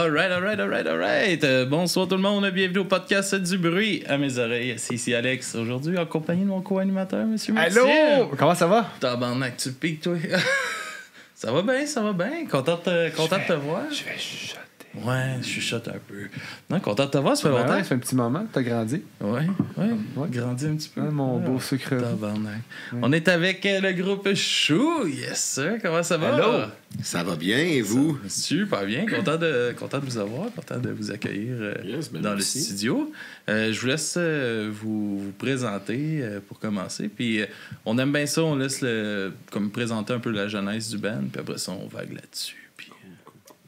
Alright. Bonsoir tout le monde, bienvenue au podcast du bruit à mes oreilles. C'est ici Alex, aujourd'hui en compagnie de mon co-animateur, Monsieur Maxime. Allô! Comment ça va? Tabarnak, tu piques, toi. Ça va bien. Content de te voir. Je vais chuchoter. Ouais, je chuchote un peu. Non, content de te voir, ça fait longtemps. Ça fait un petit moment, t'as grandi. Ouais. Grandi un petit peu. Mon beau sucre. Tabarnak. On est avec le groupe Chou. Yes, sir. Comment ça va? Hello. Ça va bien, et vous? Super bien. Content de vous avoir. Content de vous accueillir dans le studio. Je vous laisse vous présenter pour commencer. Puis on aime bien ça. On laisse comme présenter un peu la jeunesse du band. Puis après ça, on vague là-dessus. Puis,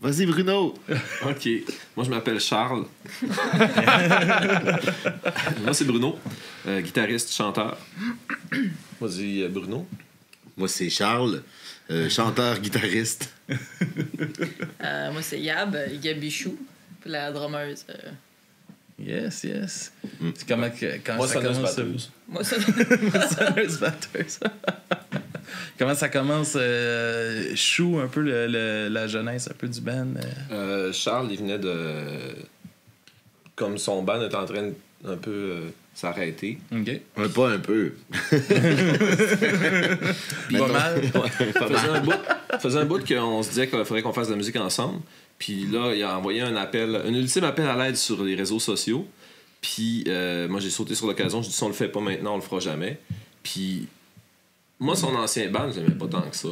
Vas-y, Bruno. OK. Moi, je m'appelle Charles. Moi, c'est Bruno, guitariste, chanteur. Vas-y, Bruno. Moi, c'est Charles, chanteur, guitariste. Moi, c'est Gabichou, puis la drummeuse. Yes. C'est comment Moi, ça commence? batteuse. Moi, ça. Batteuse. Comment ça commence, Chou, un peu la jeunesse un peu du band? Charles, il venait de... Comme son band est en train d'un peu s'arrêter. OK. Pas un peu. Pas mal. Faisait un bout qu'on se disait qu'il faudrait qu'on fasse de la musique ensemble. Puis là, il a envoyé un ultime appel à l'aide sur les réseaux sociaux. Puis moi, j'ai sauté sur l'occasion. Je dis, si on le fait pas maintenant, on le fera jamais. Puis moi, son ancien band, j'aimais pas tant que ça.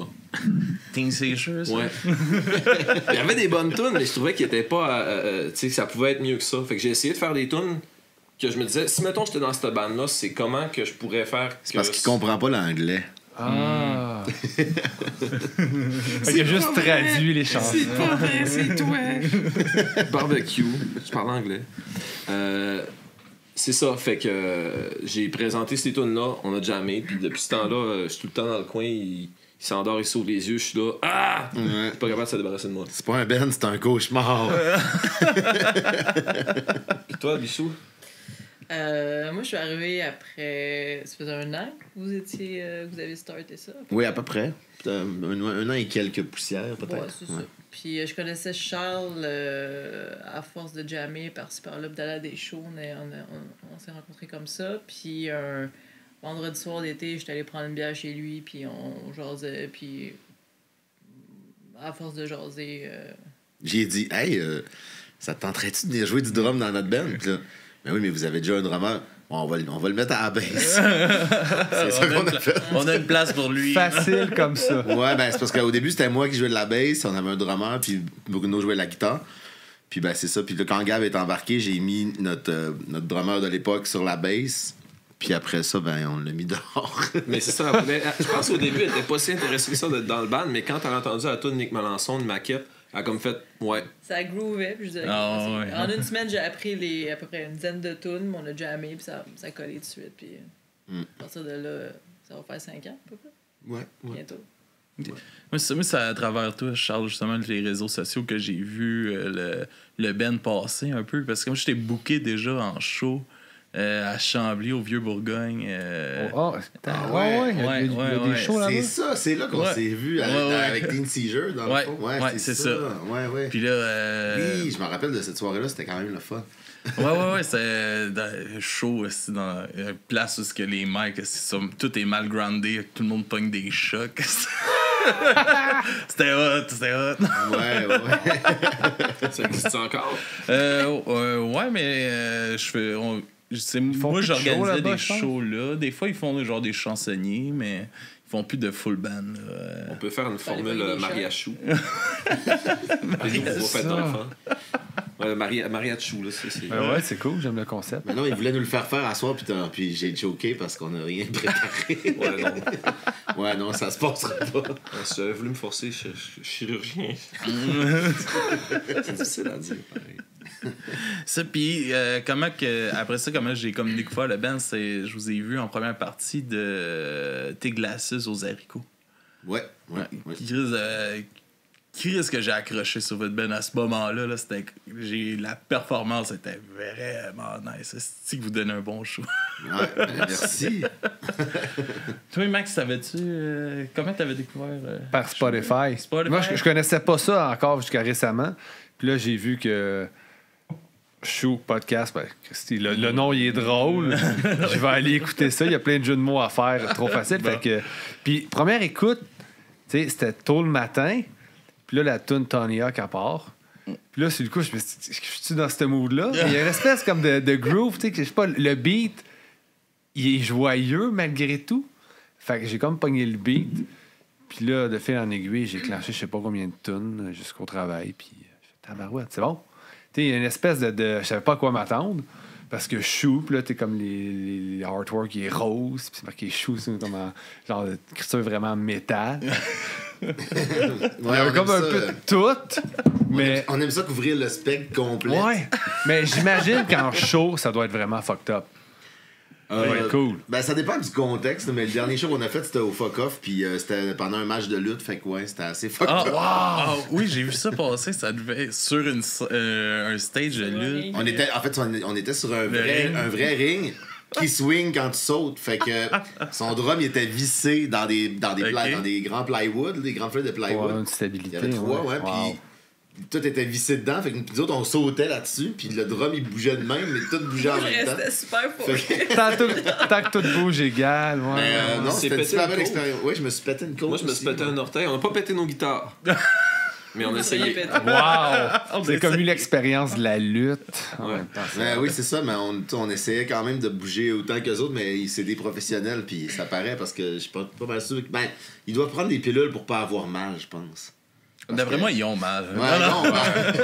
Teen Seizures, ça? Ouais. Il y avait des bonnes tunes, mais je trouvais qu'il était pas... tu sais, ça pouvait être mieux que ça. Fait que j'ai essayé de faire des tunes que je me disais, si mettons j'étais dans cette band-là, c'est comment que je pourrais faire... C'est parce qu'il comprend pas l'anglais. Ah! Il a juste traduit les chansons. C'est pas vrai, c'est toi! Barbecue, je parle anglais. C'est ça, fait que j'ai présenté ces tunes-là, on a jammé, puis depuis ce temps-là, je suis tout le temps dans le coin, il s'endort, il s'ouvre les yeux, je suis là, je suis pas capable de se débarrasser de moi. C'est pas un band, c'est un cauchemar. Puis toi, Bichou? Moi, je suis arrivée après. Ça faisait 1 an que vous avez starté ça. Oui, à peu près. Un an et quelques poussières, peut-être. Ouais, c'est ça. Puis je connaissais Charles à force de jammer par-ci par-là, d'aller à des shows. On s'est rencontrés comme ça. Puis un vendredi soir d'été, j'étais allée prendre une bière chez lui, puis on jasait. Puis à force de jaser. J'ai dit, hey, ça te tenterait-tu de venir jouer du drum dans notre band? Puis là, ben oui, mais vous avez déjà un drummer. Bon, on va le mettre à la baisse. C'est ça qu'on a fait. On a une place pour lui. Facile comme ça. Ouais, ben c'est parce qu'au début, c'était moi qui jouais de la basse. On avait un drummer, puis Bruno jouait de la guitare. Puis ben c'est ça. Puis là, quand Gab est embarqué, j'ai mis notre drummer de l'époque sur la basse. Puis après ça, ben on l'a mis dehors. Mais c'est ça. Je pense qu'au début, elle était pas si intéressée que ça d'être dans le band, mais quand elle a entendu la tune Nick Melançon, une maquette, elle a comme fait, ouais. Ça groovait, puis je disais, ouais. En 1 semaine, j'ai appris à peu près une dizaine de tunes, on a jammé, puis ça collait tout de suite. Puis à partir de là, ça va faire 5 ans, à peu près. Ouais. Bientôt. Okay. Moi, c'est à travers toi, Charles, justement, les réseaux sociaux que j'ai vu le Ben passer un peu. Parce que moi, j'étais booké déjà en show à Chambly, au Vieux-Bourgogne. Il y a des shows là-bas. C'est là qu'on s'est vu avec Teen Seizures, dans le fond. Ouais, c'est ça. Ouais. Puis là... Oui, je me rappelle de cette soirée-là, c'était quand même le fun. Ouais, c'était chaud aussi, dans une place où que les mics, tout est mal groundé, tout le monde pogne des chocs. C'était hot. Ouais. Ça existe encore? Ouais, mais moi, j'organisais des shows là. Des fois, ils font genre des chansonniers, mais ils font plus de full band. Là. On peut faire une formule mariachou. Mariachou, là, c'est... Ouais, c'est cool, j'aime le concept. Mais non, il voulait nous le faire à soir, puis j'ai choqué parce qu'on n'a rien préparé. Ouais, non, ça se passera pas. Si j'avais voulu me forcer, je suis chirurgien. C'est difficile à dire, pareil. Ça, puis après ça, comment j'ai comme découvert le band, je vous ai vu en première partie de Tes glaces aux haricots. Ouais. Chris que j'ai accroché sur votre band à ce moment-là. Là, la performance était vraiment nice. C'est que vous donnez un bon show. Ouais, merci. Toi, Max, savais-tu comment t'avais découvert par Spotify. Moi, je connaissais pas ça encore jusqu'à récemment. Puis là, j'ai vu que Show Podcast, le nom, il est drôle. Je vais aller écouter ça. Il y a plein de jeux de mots à faire. Trop facile. Fait que... Puis, première écoute, c'était tôt le matin. Puis là, la toune Tony Hawk à part. Puis là, sur le coup, je me suis dans ce mood-là. Il y a une espèce comme de groove, tu sais, je sais pas, le beat, il est joyeux malgré tout. Fait que j'ai comme pogné le beat. Puis là, de fil en aiguille, j'ai clenché je sais pas combien de tunes jusqu'au travail. Puis j'ai fait tabarouette, c'est bon. Tu sais, il y a une espèce de je savais pas à quoi m'attendre. Parce que Chou, puis là, t'es comme les artwork, il est rose, puis c'est marqué Chou, c'est comme un genre d'écriture vraiment métal. Ouais, il y a comme un peu de tout. Mais... On aime ça couvrir le spectre complet. Ouais, mais j'imagine qu'en show, ça doit être vraiment fucked up. Cool. Ben, ça dépend du contexte, mais le dernier show qu'on a fait, c'était au Fuck Off, puis c'était pendant un match de lutte, fait que ouais, c'était assez fucked up. Wow! Oui, j'ai vu ça passer, ça devait être sur un stage de lutte. On était sur un vrai ring qui swing quand tu sautes, fait que son drum il était vissé dans des grands plywood, des grands feuilles de plywood. Ouais, une stabilité. Il y avait 3, puis tout était vissé dedans, fait que nous autres on sautait là-dessus, puis le drum il bougeait de même, mais tout bougeait en même temps. C'était super fou. Tant que tout bouge égal. Ouais. Mais non, c'était une super belle expérience. Oui, je me suis pété une côte. Moi, je me suis pété un orteil. On n'a pas pété nos guitares. Mais on a essayé. Wow! C'est comme une l'expérience de la lutte. Ouais. Oui, c'est ça, mais on essayait quand même de bouger autant qu'eux autres, mais c'est des professionnels, puis ça paraît parce que je suis pas mal sûr. Ben, ils doivent prendre des pilules pour pas avoir mal, je pense. D'après moi, ils ont mal. Ouais, non,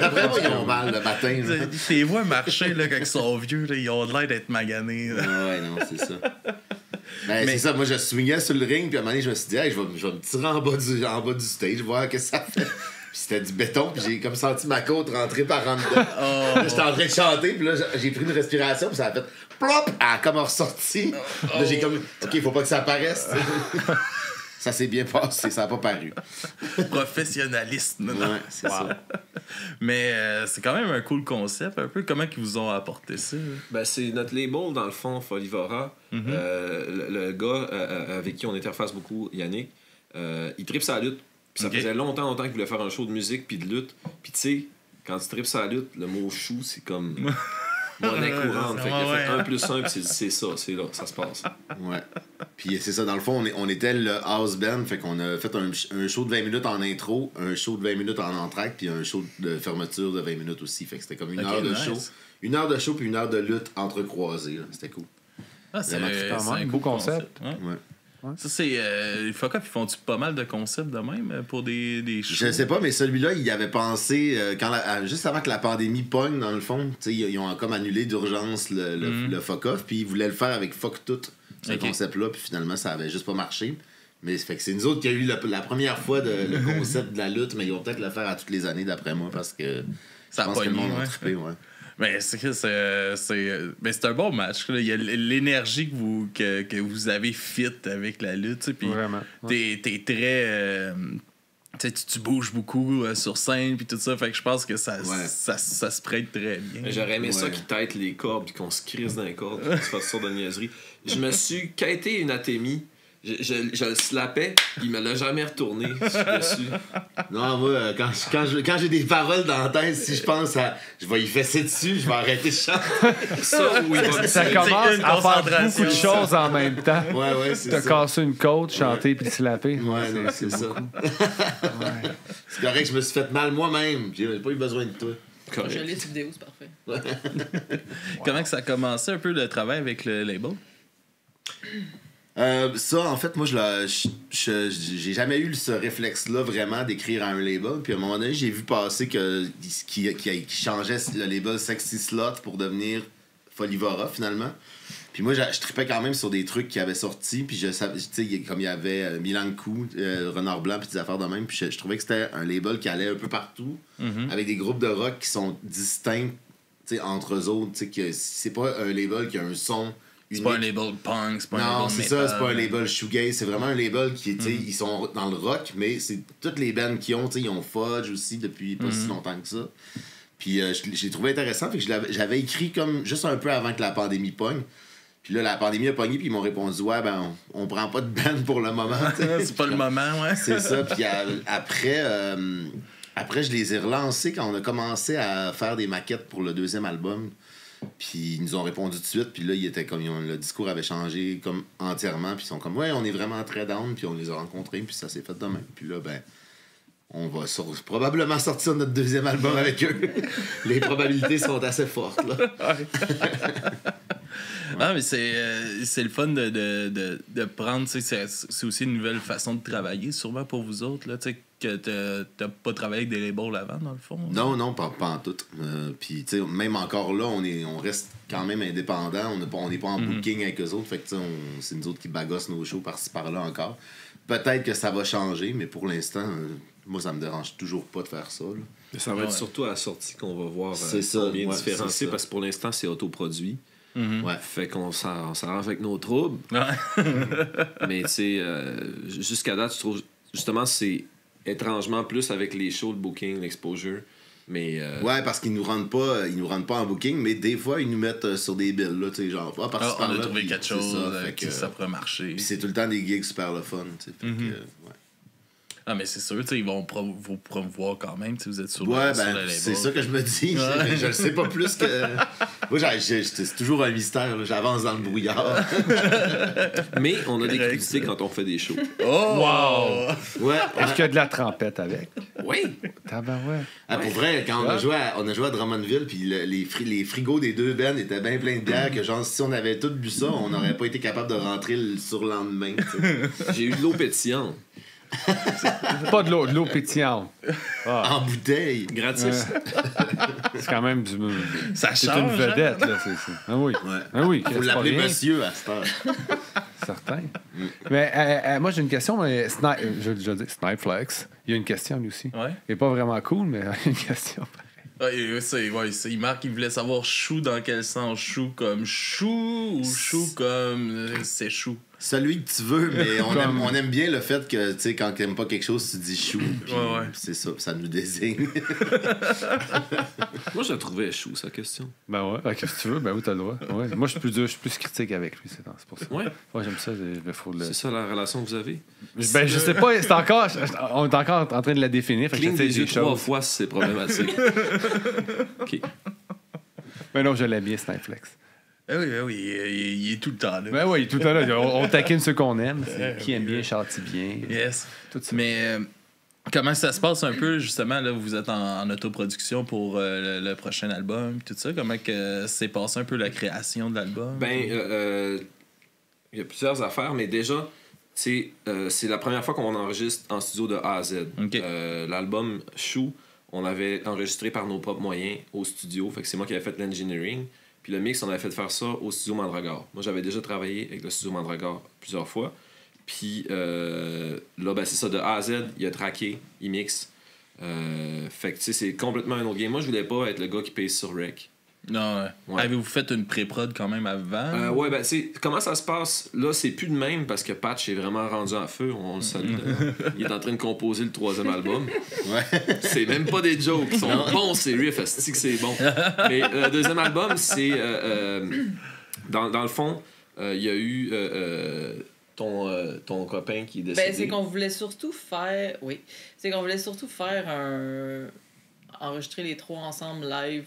d'après moi, ils ont mal le matin. Tu les vois marcher là, quand ils sont vieux, là, ils ont l'air d'être maganés. Ouais, non, c'est ça. Ben, c'est ça, moi je swingais sur le ring, puis à un moment donné, je me suis dit, hey, je vais me tirer en bas du stage, voir qu'est-ce que ça fait. Puis c'était du béton, puis j'ai comme senti ma côte rentrer par en dedans. Là, j'étais en train de chanter, puis là, j'ai pris une respiration, puis ça a fait plop! Elle a comme ressorti. Là, j'ai comme, OK, faut pas que ça apparaisse. Ça s'est bien passé, ça n'a pas paru. Professionnalisme. Ouais, c'est ça. Mais c'est quand même un cool concept, un peu. Comment ils vous ont apporté ça? Ben, c'est notre label, dans le fond, Folivora. Le gars avec qui on interface beaucoup, Yannick, il tripe sa lutte. Puis ça faisait longtemps qu'il voulait faire un show de musique puis de lutte. Puis tu sais, quand tu tripes sa lutte, le mot chou, c'est comme monnaie courante. Fait qu'il a fait 1 plus 1, puis c'est ça, c'est là, ça se passe. Ouais. Puis c'est ça, dans le fond, on était le house band, fait qu'on a fait un show de 20 minutes en intro, un show de 20 minutes en entracte, puis un show de fermeture de 20 minutes aussi. Fait que c'était comme une heure de show. Une heure de show puis une heure de lutte entrecroisée. C'était cool. C'est un beau concept. Ouais. Ça, c'est. Fuck Off, ils font pas mal de concepts de même pour des shows? Je sais pas, mais celui-là, il avait pensé, juste avant que la pandémie pogne, dans le fond, ils ont comme annulé d'urgence le Fuck Off, puis ils voulaient le faire avec Fuck Tout, ce concept-là, puis finalement, ça avait juste pas marché. Mais fait que c'est nous autres qui a eu la première fois le concept de la lutte, mais ils vont peut-être le faire à toutes les années, d'après moi, parce que ça je pense que le monde a trippé, ouais. Mais c'est un bon match. Là. Il y a l'énergie que vous avez fit avec la lutte. Puis t'es très. Tu bouges beaucoup sur scène puis tout ça. Fait que je pense que ça se prête très bien. J'aurais aimé ça qu'ils têtent les cordes puis qu'on se crisse dans les cordes qu'on se fasse ça de niaiserie. Je me suis quêté une atémie. Je le slappais, il me l'a jamais retourné. Je suis dessus. Non, moi, quand j'ai des paroles dans la tête, si je pense à. Je vais y fesser dessus, je vais arrêter de chanter. Ça commence à faire beaucoup de choses en même temps. Ouais, c'est ça. T'as cassé une côte, chanter puis te slapper. Ouais, non, c'est ça. C'est correct, je me suis fait mal moi-même. J'ai pas eu besoin de toi. Je lis cette vidéo, c'est parfait. Comment que ça a commencé un peu le travail avec le label? Ça, en fait, moi, j'ai jamais eu ce réflexe-là vraiment d'écrire à un label. Puis à un moment donné, j'ai vu passer qu'il changeait le label Sexy Slot pour devenir Folivora, finalement. Puis moi, je tripais quand même sur des trucs qui avaient sorti. Puis je savais, tu sais, comme il y avait Milan Coup, Renard Blanc, puis des affaires de même. Puis je trouvais que c'était un label qui allait un peu partout, avec des groupes de rock qui sont distincts, tu sais, entre eux autres. Tu sais, que c'est pas un label qui a un son C'est pas un label punk, c'est pas un label non, c'est ça, c'est pas un label shoegaze, c'est vraiment un label qui, tu sais, ils sont dans le rock, mais c'est toutes les bands qu'ils ont, tu sais, ils ont Fudge aussi depuis pas si longtemps que ça. Puis j'ai trouvé intéressant, fait que j'avais écrit comme juste un peu avant que la pandémie pogne. Puis là, la pandémie a pogné, puis ils m'ont répondu, ouais, ben, on prend pas de band pour le moment. C'est pas le moment, ouais. C'est ça. Puis après, je les ai relancés quand on a commencé à faire des maquettes pour le deuxième album. Puis ils nous ont répondu tout de suite. Puis là, le discours avait changé comme entièrement. Puis ils sont comme, ouais, on est vraiment très down. Puis on les a rencontrés. Puis ça s'est fait de même. Puis là, ben, on va probablement sortir notre deuxième album avec eux. Les probabilités sont assez fortes, là. Ah, mais c'est le fun de prendre, c'est aussi une nouvelle façon de travailler, sûrement pour vous autres, là, tu sais, que t'as pas travaillé avec des labels avant, dans le fond. Non, pas en tout. Puis, tu sais, même encore là, on reste quand même indépendant, on n'est pas en booking avec eux autres, fait que, tu sais, c'est nous autres qui bagossent nos shows par-ci par-là encore. Peut-être que ça va changer, mais pour l'instant, moi, ça me dérange toujours pas de faire ça, là. Ça va être surtout à la sortie qu'on va voir bien différencier, parce que pour l'instant, c'est autoproduit. Ouais. Fait qu'on s'arrange avec nos troubles. Mais tu sais, jusqu'à date, je trouve justement c'est étrangement plus avec les shows, le booking, l'exposure. Mais ouais, parce qu'ils nous rendent pas en booking, mais des fois ils nous mettent sur des bills là, tu sais, genre on a trouvé quelque chose avec ça pourrait marcher. Puis c'est tout le temps des gigs super le fun, tu sais. Ouais. Ah, mais c'est sûr, ils vont vous promouvoir quand même, vous êtes sur le label. C'est ça que je me dis. Je le sais pas plus que. Moi, c'est toujours un mystère. Là. J'avance dans le brouillard. Mais on a des critiques quand on fait des shows. Oh! Wow! Ouais. Est-ce qu'il y a de la trompette avec? Oui! Tabarouette. Pour vrai, quand on a joué à Drummondville, puis les frigos des deux bands étaient bien pleins de bière, que genre, si on avait tous bu ça, on n'aurait pas été capable de rentrer le surlendemain. J'ai eu de l'eau pétillante. Pas de l'eau pétillante. En bouteille. Gratis. C'est quand même ça c'est change, une vedette, là. Ah oui. Ouais. Ah oui. Faut l'appeler monsieur à cette heure. Certain. Mais moi, j'ai une question. Mais je dis Snipeflex. Il y a une question, lui aussi. Ouais. Il n'est pas vraiment cool, mais une question. Il marque qu'il voulait savoir chou dans quel sens. Chou comme chou ou chou comme c'est chou. Celui que tu veux, mais on aime bien le fait que, tu sais, quand t'aimes pas quelque chose, tu dis chou. Puis c'est ça nous désigne. Moi, je la trouvais chou, sa question. Ben ouais, qu'est-ce que tu veux? Ben oui, t'as le droit. Ouais. Moi, je suis plus critique avec lui, c'est pour ça. Ouais. Ouais, j'aime ça. C'est ça la relation que vous avez? Ben, je sais pas, on est encore en train de la définir. Cligne des yeux 3 fois si c'est problématique. OK. Ben non, je l'aime bien, Snipeflex. Oui, il est tout le temps là. Ben oui, tout le temps là. On taquine ceux qu'on aime. Qui aime bien, châtie bien. Yes. Tout ça. Mais comment ça se passe un peu, justement, là, vous êtes en autoproduction pour le prochain album, tout ça. Comment que s'est passé un peu la création de l'album? Ben, il y a plusieurs affaires, mais déjà, c'est la première fois qu'on enregistre en studio de A à Z. Okay. L'album Chou, on l'avait enregistré par nos propres moyens au studio. Fait que c'est moi qui avais fait l'engineering. Puis le mix, on avait fait faire ça au studio Mandragore. Moi, j'avais déjà travaillé avec le studio Mandragore plusieurs fois. Puis là, ben, c'est ça, de A à Z, il a tracké, il mixe. Fait que, tu sais, c'est complètement un autre game. Moi, je voulais pas être le gars qui paye sur rec. Non, ouais. Avez-vous fait une pré-prod quand même avant? Ouais, ben, comment ça se passe? Là, c'est plus de même parce que Patch est vraiment rendu en feu. On le salue. Il est en train de composer le 3e album. Ouais. C'est même pas des jokes. Ils sont bons, ces riffs. Est-ce que c'est bon? Mais le 2e album, c'est... dans le fond, il y a eu... ton copain qui est décédé. Ben, c'est qu'on voulait surtout faire... Oui. C'est qu'on voulait surtout faire enregistrer les 3 ensemble live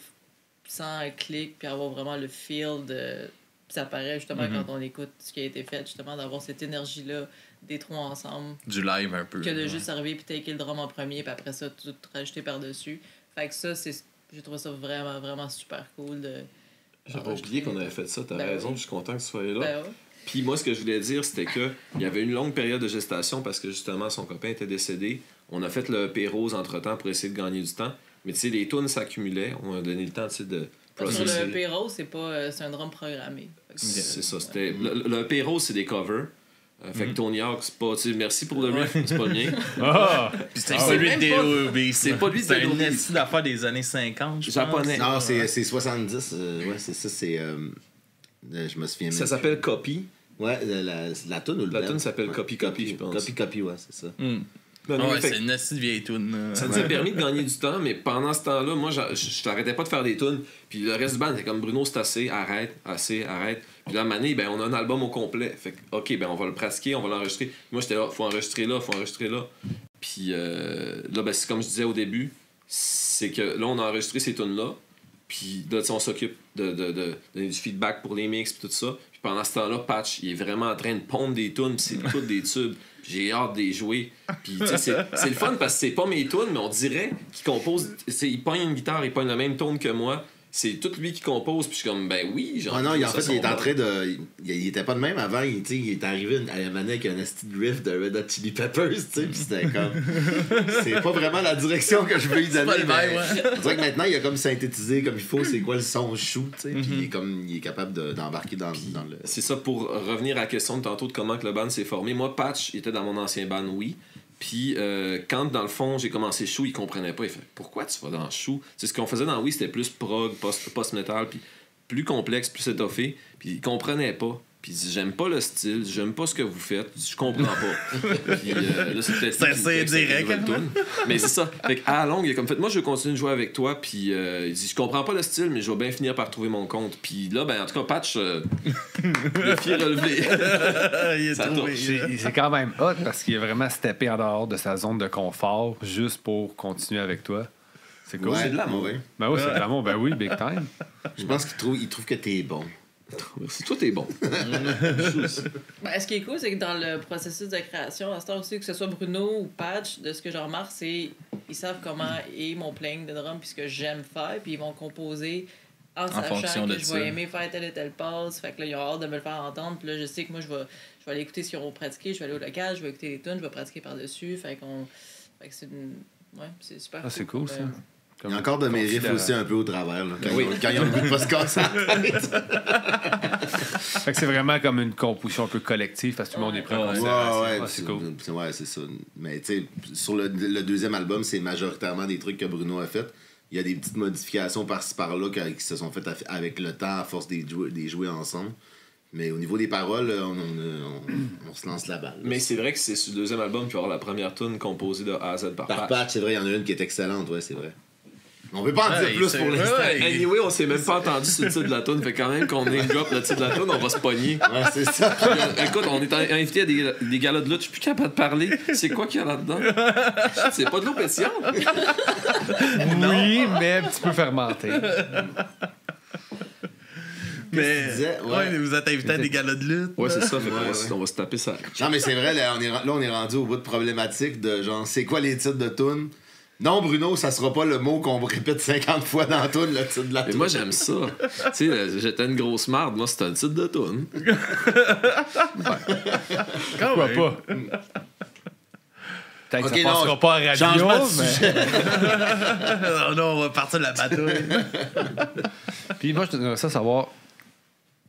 sans clic, puis avoir vraiment le feel de... Ça paraît justement quand on écoute ce qui a été fait, justement, d'avoir cette énergie-là des 3 ensemble. Du live un peu. Que de juste arriver puis taker le drum en premier, puis après ça, tout rajouter par-dessus. Fait que ça, j'ai trouvé ça vraiment, vraiment super cool. J'ai pas oublié qu'on avait fait ça, t'as raison, je suis content que tu sois là. Ben ouais. Puis moi, ce que je voulais dire, c'était qu'il y avait une longue période de gestation parce que justement, son copain était décédé. On a fait le EP Rose entre-temps pour essayer de gagner du temps. Mais tu sais, les tunes s'accumulaient. On a donné le temps, tu sais, de processer. Sur le EP Rose, c'est un drum programmé. C'est ça. C'était... Le EP Rose, c'est des covers. Fait que Tony Hawk, c'est pas... Tu sais, merci pour le riff, c'est pas le mien. C'est pas lui de D.O.B. C'est pas lui de D.O.B. D.O.B. C'est une affaire des années 50, je Japonais. Non, c'est 70. Ouais, c'est ça, c'est... Je me souviens même. Ça s'appelle Copy. Ouais, la toune ou le La toune s'appelle Copy, je pense. Copy, ouais, c'est ça. C'est une assez vieille toune. Ça nous a permis de gagner du temps, mais pendant ce temps-là, moi, je t'arrêtais pas de faire des tunes. Puis le reste du band était comme Bruno, c'est assez, arrête. Puis là, à Mané, on a un album au complet. Fait que, OK, on va le pratiquer, on va l'enregistrer. Moi, j'étais là, faut enregistrer là. Puis là, c'est comme je disais au début, c'est que là, on a enregistré ces tunes-là. Puis là, on s'occupe de donner du feedback pour les mix, puis tout ça. Puis pendant ce temps-là, Patch, il est vraiment en train de pondre des tunes, puis c'est toutes des tubes. J'ai hâte de les jouer. Puis, tu sais, c'est le fun parce que c'est pas mes tunes, mais on dirait qu'il compose. Il pogne une guitare, il pogne la même tone que moi. C'est tout lui qui compose, puis je suis comme, ben oui, genre. Non, en fait, il est en train de. Il était pas de même avant, il est arrivé à la manette avec un esti de riff de Red Hot Chili Peppers, tu sais, puis c'était comme. C'est pas vraiment la direction que je veux lui donner. C'est pas le même, ouais. On dirait que maintenant, il a comme synthétisé comme il faut, c'est quoi le son chou, tu sais, puis il est capable d'embarquer dans le. C'est ça, pour revenir à la question de tantôt de comment que le band s'est formé. Moi, Patch, il était dans mon ancien band, oui. Puis quand, dans le fond, j'ai commencé Chou, il comprenait pas. Il fait « Pourquoi tu vas dans Chou? » Ce qu'on faisait dans Oui, c'était plus prog, post-metal, puis plus complexe, plus étoffé. Puis il comprenait pas. Puis il dit « J'aime pas le style, j'aime pas ce que vous faites, je comprends pas. » Puis là, c'est peut-être... C'est assez direct. Mais c'est ça. Fait qu'à la longue, il a comme fait « Moi, je veux continuer de jouer avec toi. » Puis il dit « Je comprends pas le style, mais je vais bien finir par trouver mon compte. » Puis là, en tout cas, Patch, le pied relevé. C'est quand même hot parce qu'il a vraiment steppé en dehors de sa zone de confort juste pour continuer avec toi. C'est cool. Ouais, c'est de l'amour. Oui. Ben oui, c'est de l'amour. Ben oui, big time. Je pense qu'il trouve que t'es bon. Merci, toi, t'es bon. Ce qui est cool, c'est que dans le processus de création, à ce temps aussi, que ce soit Bruno ou Patch, de ce que je remarque, c'est ils savent comment est mon playing de drum puis ce que j'aime faire, puis ils vont composer en sachant que je vais aimer faire telle et telle passe. Fait que là, ils ont hâte de me le faire entendre. Puis là, je sais que moi, je vais aller écouter ce qu'ils ont pratiqué, je vais aller au local, je vais écouter les tunes, je vais pratiquer par-dessus. Fait que c'est c'est super cool. C'est cool, ça. Il y a encore de mes riffs aussi un peu au travers, là, quand ils ont le goût de pas se casser la tête. Fait que c'est vraiment comme une composition un peu collective parce que tout le monde est prêt à ouais, c'est cool. Ouais, c'est ça. Mais tu sais, sur le deuxième album, c'est majoritairement des trucs que Bruno a fait. Il y a des petites modifications par-ci par-là qui se sont faites avec le temps à force des jouer ensemble. Mais au niveau des paroles, on se lance la balle. Mais c'est vrai que c'est sur le deuxième album qu'il va y avoir la première tune composée de A à Z par Patch. C'est vrai, il y en a une qui est excellente, ouais, c'est vrai. On peut pas en dire plus pour l'instant. Anyway, on s'est même pas entendu sur le titre de la tune. Fait quand même qu'on name drop le titre de la tune, on va se pogner. Ouais, c'est ça. Écoute, on est invité à des galas de lutte. Je suis plus capable de parler. C'est quoi qu'il y a là-dedans? C'est pas de l'eau pétillante? Oui, mais un petit peu fermenté. Mais vous êtes invité à des galas de lutte. Ouais, c'est ça. On va se taper ça. Non, mais c'est vrai, là, on est rendu au bout de problématique de genre, c'est quoi les titres de tunes? Non, Bruno, ça sera pas le mot qu'on répète 50 fois dans la toune, le titre de la toune. Mais moi, j'aime ça. Tu sais, j'étais une grosse marde. Moi, c'était un titre de toune. Pourquoi pas? Peut-être que ça passera pas à radio, mais... non, on va partir de la bataille. Puis moi, je voudrais savoir,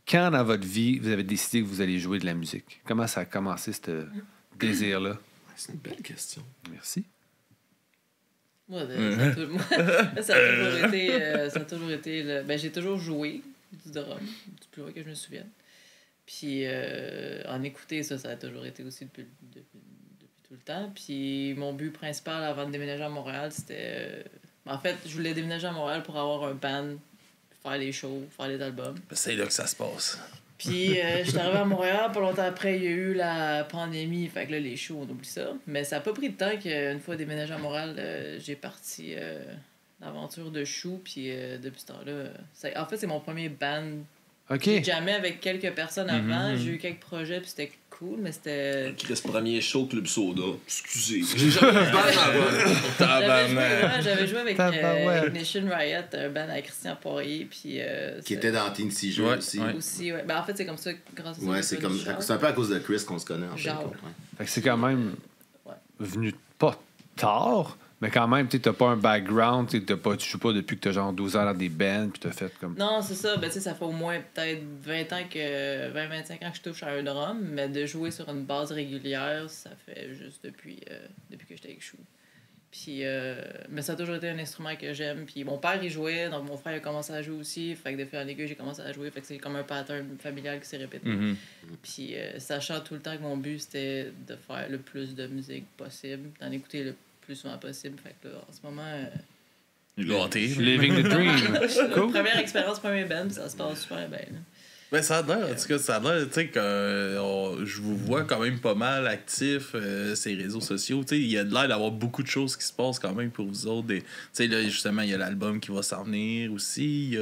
quand dans votre vie, vous avez décidé que vous allez jouer de la musique? Comment ça a commencé, ce désir-là? C'est une belle question. Merci. Moi, ça a toujours été j'ai toujours joué du drum, du plus loin que je me souvienne. Puis en écouter, ça a toujours été aussi depuis tout le temps. Puis mon but principal avant de déménager à Montréal, c'était... en fait, je voulais déménager à Montréal pour avoir un band, faire les shows, faire les albums. C'est là que ça se passe. Puis je suis arrivée à Montréal, pas longtemps après, il y a eu la pandémie, fait que là, les shows, on oublie ça. Mais ça n'a pas pris de temps qu'une fois déménagé à Montréal, j'ai parti l'aventure de Chou, puis depuis ce temps-là... en fait, c'est mon premier band. J'ai jamais avec quelques personnes avant, j'ai eu quelques projets, puis c'était cool, mais c'était... Chris, premier show Club Soda. Excusez. J'ai jamais eu de band avant. J'avais joué avec Ignition Riot, un band avec Christian Poirier, puis... qui était dans Teen Seizure aussi. Aussi, ouais. En fait, c'est comme ça, grâce à ça. Ouais, c'est un peu à cause de Chris qu'on se connaît, en fait. Fait que c'est quand même venu pas tard, mais quand même, tu n'as pas un background, tu joues pas depuis que tu as genre 12 ans dans des bands, puis tu as fait comme... Non, c'est ça. Ça fait au moins peut-être 20-25 ans que je touche à un drum, mais de jouer sur une base régulière, ça fait juste depuis que j'étais avec Chou. Puis, mais ça a toujours été un instrument que j'aime. Puis mon père, il jouait, donc mon frère a commencé à jouer aussi. Fait que de fil en aiguille, j'ai commencé à jouer. Fait que c'est comme un pattern familial qui s'est répété. Puis, sachant tout le temps que mon but, c'était de faire le plus de musique possible, d'en écouter le plus souvent possible. Fait que là, en ce moment... Living the dream. Cool. Première expérience, premier band, ça se passe super bien. Là. Ben, ça a l'air, en tout cas, ça a l'air, tu sais, que je vous vois quand même pas mal actif ces réseaux sociaux. Tu sais, il y a de l'air d'avoir beaucoup de choses qui se passent quand même pour vous autres. Tu sais, là, justement, il y a l'album qui va s'en venir aussi.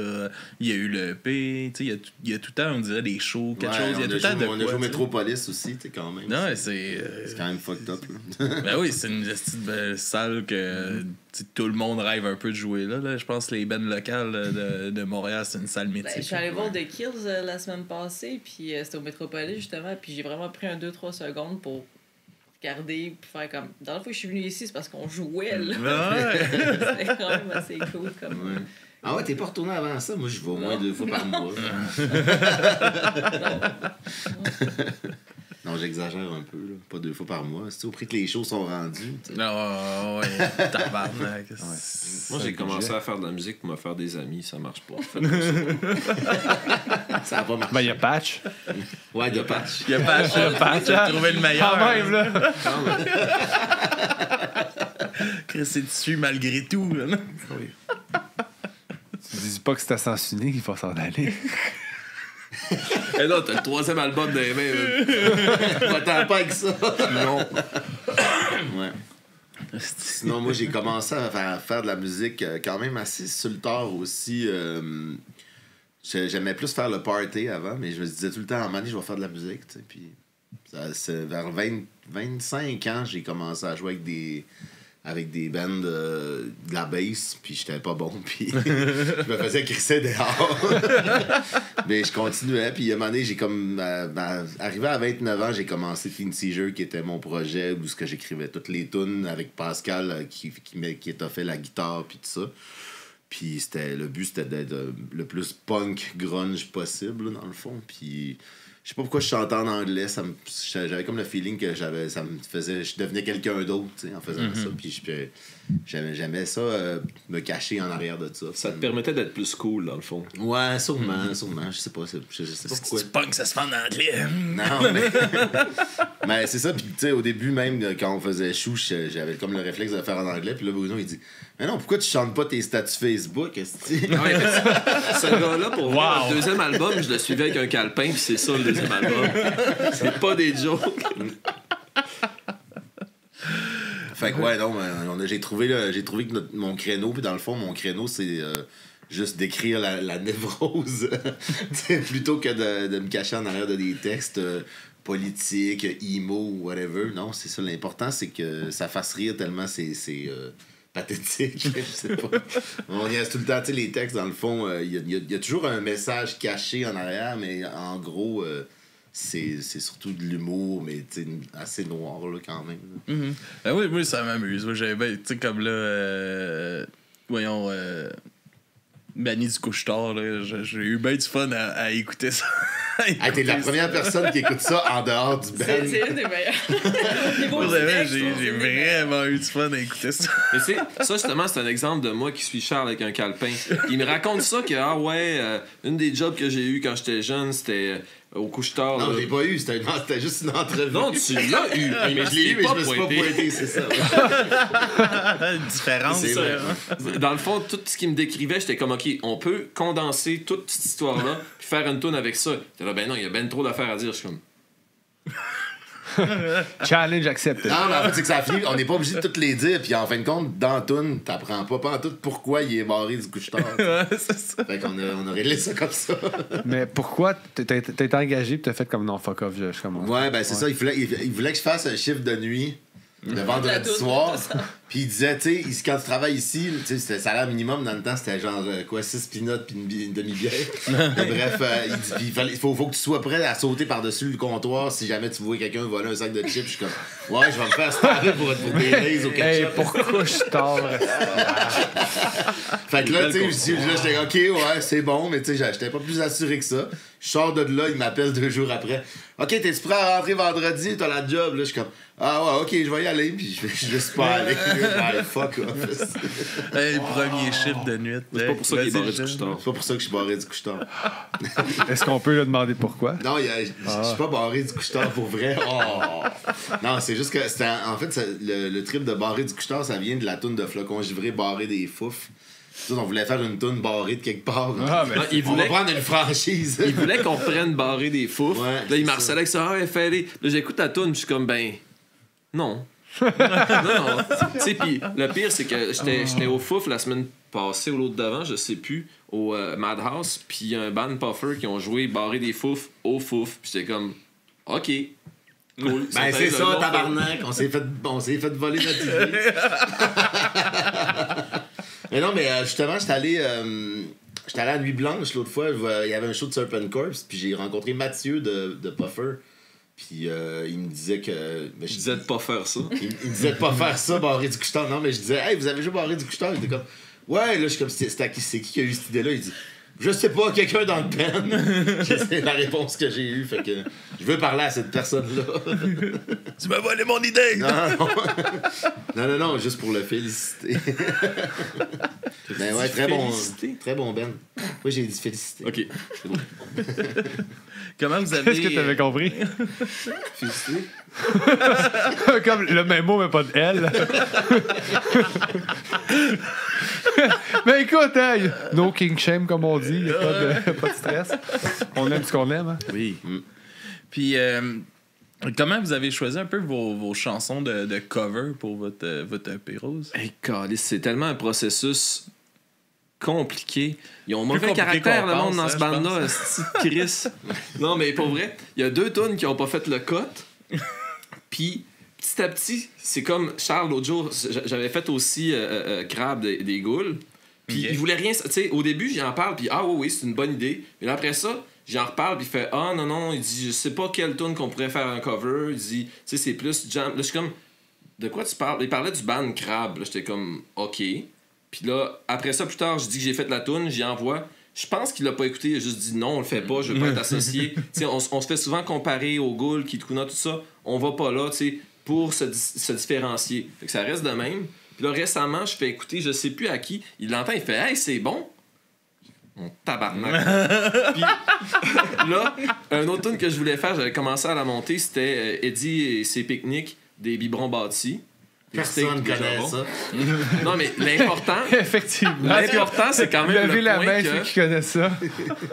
Il y a eu le EP. Tu sais, il y a tout le temps, on dirait, des shows, quelque chose. Il y a tout le temps de on a joué au Métropolis aussi, tu sais, quand même. Non, c'est quand même fucked up, là. Ben oui, c'est une petite salle que... tout le monde rêve un peu de jouer là. Je pense que les bands locales de Montréal, c'est une salle mythique. Je suis allé voir The Kills la semaine passée, puis c'était au Métropolis, justement, puis j'ai vraiment pris 2-3 secondes pour regarder, puis faire comme... Dans le fois, je suis venu ici, c'est parce qu'on jouait, là. C'était quand même assez cool, comme... Ouais. Ah ouais, t'es pas retourné avant ça? Moi, je vais au moins 2 fois par mois. Non, j'exagère un peu, là. Pas 2 fois par mois. C'est au prix que les shows sont rendus. Non, ouais, tabarnak. Moi, j'ai commencé à faire de la musique pour me faire des amis. Ça marche pas. Ça a pas marché. Ben, il y a Patch. Ouais, de Patch. Il y a Patch. J'ai trouvé le meilleur. Quand même, là. Chris, c'est dessus malgré tout. Là. Oui. Tu dis pas que c'est à Sens Unique qu'il faut s'en aller. Et là, t'as le 3e album dans les mains. M'attends pas avec ça. Non. Ouais. Sinon, moi, j'ai commencé à faire de la musique quand même assez sur le tard aussi. J'aimais plus faire le party avant, mais je me disais tout le temps, en année, je vais faire de la musique. Tu sais, puis vers 25 ans, j'ai commencé à jouer avec des bands de la bass, puis j'étais pas bon, puis je me faisais crisser dehors. Mais je continuais, puis à un moment donné, j'ai comme... arrivé à 29 ans, j'ai commencé Teen Seizure, qui était mon projet, où j'écrivais toutes les tunes avec Pascal, qui étoffait la guitare, puis tout ça. Puis le but, c'était d'être le plus punk grunge possible, dans le fond, puis... Je sais pas pourquoi je chantais en anglais, j'avais comme le feeling que je devenais quelqu'un d'autre, tu sais, en faisant ça, puis j'aimais ça, me cacher en arrière de ça. Ça te permettait d'être plus cool, dans le fond. Ouais, sûrement, je sais pas, je sais pas pourquoi. C'est punk, ça se fait en anglais. Non, mais c'est ça, puis tu sais, au début, même, quand on faisait chou, j'avais comme le réflexe de le faire en anglais, puis là, Bruno, il dit « Mais non, pourquoi tu chantes pas tes statuts Facebook, est-ce que ce gars-là, pour voir le 2e album, je le suivais avec un calepin, puis c'est ça, le 2e album. C'est pas des jokes. Fait que ouais, non, j'ai trouvé que mon créneau, puis dans le fond, mon créneau, c'est juste d'écrire la névrose, plutôt que de me cacher en arrière de des textes politiques, emo ou whatever. Non, c'est ça. L'important, c'est que ça fasse rire tellement c'est pathétique. Je sais pas. On y a tout le temps, tu sais, les textes, dans le fond, il y a toujours un message caché en arrière, mais en gros... c'est surtout de l'humour, mais assez noir, là, quand même. Mm-hmm. Oui, ça m'amuse. J'avais, tu sais, comme là, voyons, Banni du couche-tard, là, j'ai eu bien du fun à écouter ça. Hey, t'es la première personne qui écoute ça en dehors du band. C'est une des meilleures. J'ai vraiment eu du fun à écouter ça. Mais ça, justement, c'est un exemple de moi qui suis Charles avec un calepin. Il me raconte ça que, une des jobs que j'ai eu quand j'étais jeune, c'était... au couche-tard. Non, je l'ai pas eu, c'était juste une entrevue. Non, tu l'as eu. Mais je l'ai eu, mais je me suis pas pointé, c'est ça. Une différence. C'est vrai. Dans le fond, tout ce qu'il me décrivait, j'étais comme, OK, on peut condenser toute cette histoire-là puis faire une toune avec ça. Là, ben non, il y a ben trop d'affaires à dire. Je suis comme... Challenge accepted. Non, mais en fait, c'est que ça a fini. On n'est pas obligé de toutes les dire. Puis en fin de compte, dans la toune, t'apprends pas en tout pourquoi il est barré du couche-tard. Ouais, c'est ça. Fait qu'on a réglé ça comme ça. Mais pourquoi t'as été engagé et t'as fait comme non, fuck off, je commence. Ouais, ben c'est ça. Il voulait que je fasse un chiffre de nuit le vendredi soir. Puis il disait, tu sais, quand tu travailles ici, tu sais, c'était salaire minimum dans le temps, c'était genre 6 peanuts puis une demi-bière. Bref, il faut que tu sois prêt à sauter par-dessus le comptoir si jamais tu vois quelqu'un voler un sac de chips. Je suis comme, ouais, je vais me faire starter pour des Lays au ketchup. Hey, pourquoi je tard? Fait que là, tu sais, j'étais OK, ouais, c'est bon, mais tu sais, j'étais pas plus assuré que ça. Je sors de là, il m'appelle 2 jours après. OK, t'es-tu prêt à rentrer vendredi? T'as la job? Là, je suis comme, ah ouais, OK, je vais y aller. Puis je suis pas allé. by fuck off. Premier chiffre de nuit. C'est pas pour ça qu'il est barré du couche-tard. C'est pas pour ça que je suis barré du couche-tard. Est-ce qu'on peut lui demander pourquoi? Non, je suis pas barré du couche-tard pour vrai. Oh. Non, c'est juste que en fait, le trip de barré du couche-tard, ça vient de la toune de Flocon Givré, barré des fouf. On voulait faire une toune barrée de quelque part. On va prendre une franchise. Il voulait qu'on prenne barré des fouf. Ouais, là, il marcelait avec ça. Ah, fallait. Là, j'écoute ta toune, je suis comme, ben. Non. non. Tu sais, puis le pire, c'est que j'étais au fouf la semaine passée ou l'autre d'avant, je sais plus, au Madhouse. Puis il y a un band Puffer qui ont joué barré des fouf au fouf. Puis j'étais comme, OK. Cool. Ben, c'est ça, tabarnak. On s'est fait voler notre idée. Mais non, mais justement, j'étais allé à Nuit Blanche l'autre fois. Il y avait un show de Serpent Corpse. Puis j'ai rencontré Mathieu de Puffer. Puis il me disait que. Je disais de pas faire ça. Il me disait de pas faire ça, barrer du couche-tard. Non, mais je disais, hey, vous avez joué barrer du couche-tard? Il était comme, ouais, là, je suis comme, c'est qui a eu cette idée-là? Il dit, je sais pas, quelqu'un dans le pen. C'est la réponse que j'ai eue. Fait que je veux parler à cette personne-là. Tu m'as volé mon idée! Non, juste pour le féliciter. Mais ouais, très bon Ben. Moi, j'ai dit féliciter. OK, c'est bon. Comment vous avez... Est-ce que tu avais compris? Féliciter? Comme le même mot, mais pas de L. Mais écoute, hey, no king shame, comme on dit. Pas de stress. On aime ce qu'on aime. Hein? Oui. Puis, comment vous avez choisi un peu vos chansons de cover pour votre EP Rose? Hey, Calice, c'est tellement un processus compliqué. Ils ont mauvais caractère, le monde, dans ce band-là. Chris. Non, mais pour vrai, il y a 2 tunes qui ont pas fait le cut. Puis, petit à petit, c'est comme Charles, l'autre jour, j'avais fait aussi Crabe des Goules. Puis, il voulait rien. Tu sais, au début, j'en parle, puis oui, c'est une bonne idée. Mais là, après ça, j'en reparle, puis il fait non, il dit, je sais pas quelle tune qu'on pourrait faire un cover. Il dit, tu sais, c'est plus jam. Là, je suis comme, de quoi tu parles? Il parlait du band Crabe. Là, j'étais comme, OK. Puis là, après ça, plus tard, je dis que j'ai fait la toune, j'y envoie. Je pense qu'il l'a pas écouté, il a juste dit non, on le fait pas, je veux pas être associé. T'sais, on se fait souvent comparer aux Goules, Kitkuna, tout ça. On va pas là, pour se différencier. Fait que ça reste de même. Puis là, récemment, je fais écouter, je sais plus à qui, il l'entend, il fait « Hey, c'est bon! » Mon tabarnak. Puis là, un autre tune que je voulais faire, j'avais commencé à la monter, c'était Eddie et ses pique-niques des biberons bâtis. Personne connaît ça. Non, mais l'important... Effectivement. L'important, c'est quand même levez le la point main, que... ceux qui connaissent ça.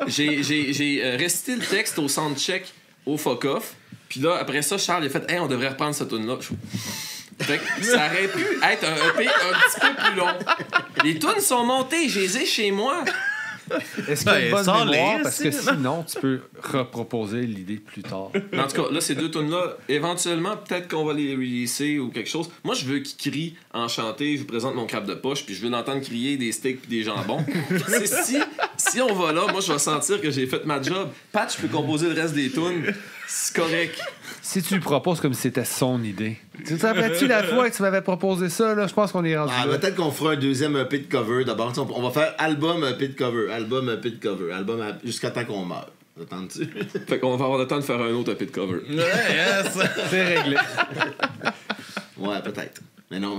J'ai récité le texte au soundcheck au fuck-off. Puis là, après ça, Charles a fait « Hey, on devrait reprendre cette tune-là. » Fait que ça aurait pu être un EP un petit peu plus long. Les tunes sont montées, je les ai chez moi. Est-ce qu'il y a une bonne mémoire? Parce que sinon, tu peux reproposer l'idée plus tard. En tout cas, là, ces 2 tunes-là, éventuellement, peut-être qu'on va les releaser ou quelque chose. Moi, je veux qu'ils crient enchanté, je vous présente mon crabe de poche, puis je veux l'entendre crier des steaks puis des jambons. si on va là, moi, je vais sentir que j'ai fait ma job. Pat, je peux composer le reste des tunes. C'est correct. Si tu lui proposes comme si c'était son idée. Tu te rappelles-tu la fois que tu m'avais proposé ça? Là? Je pense qu'on est rendu là. Peut-être qu'on fera un deuxième EP de cover. D'abord, on va faire album EP de cover. Album EP de cover. Album jusqu'à temps qu'on meurt. Attends-tu? Fait qu'on va avoir le temps de faire un autre EP de cover. Ouais, yes. C'est réglé. Ouais, peut-être. Mais non.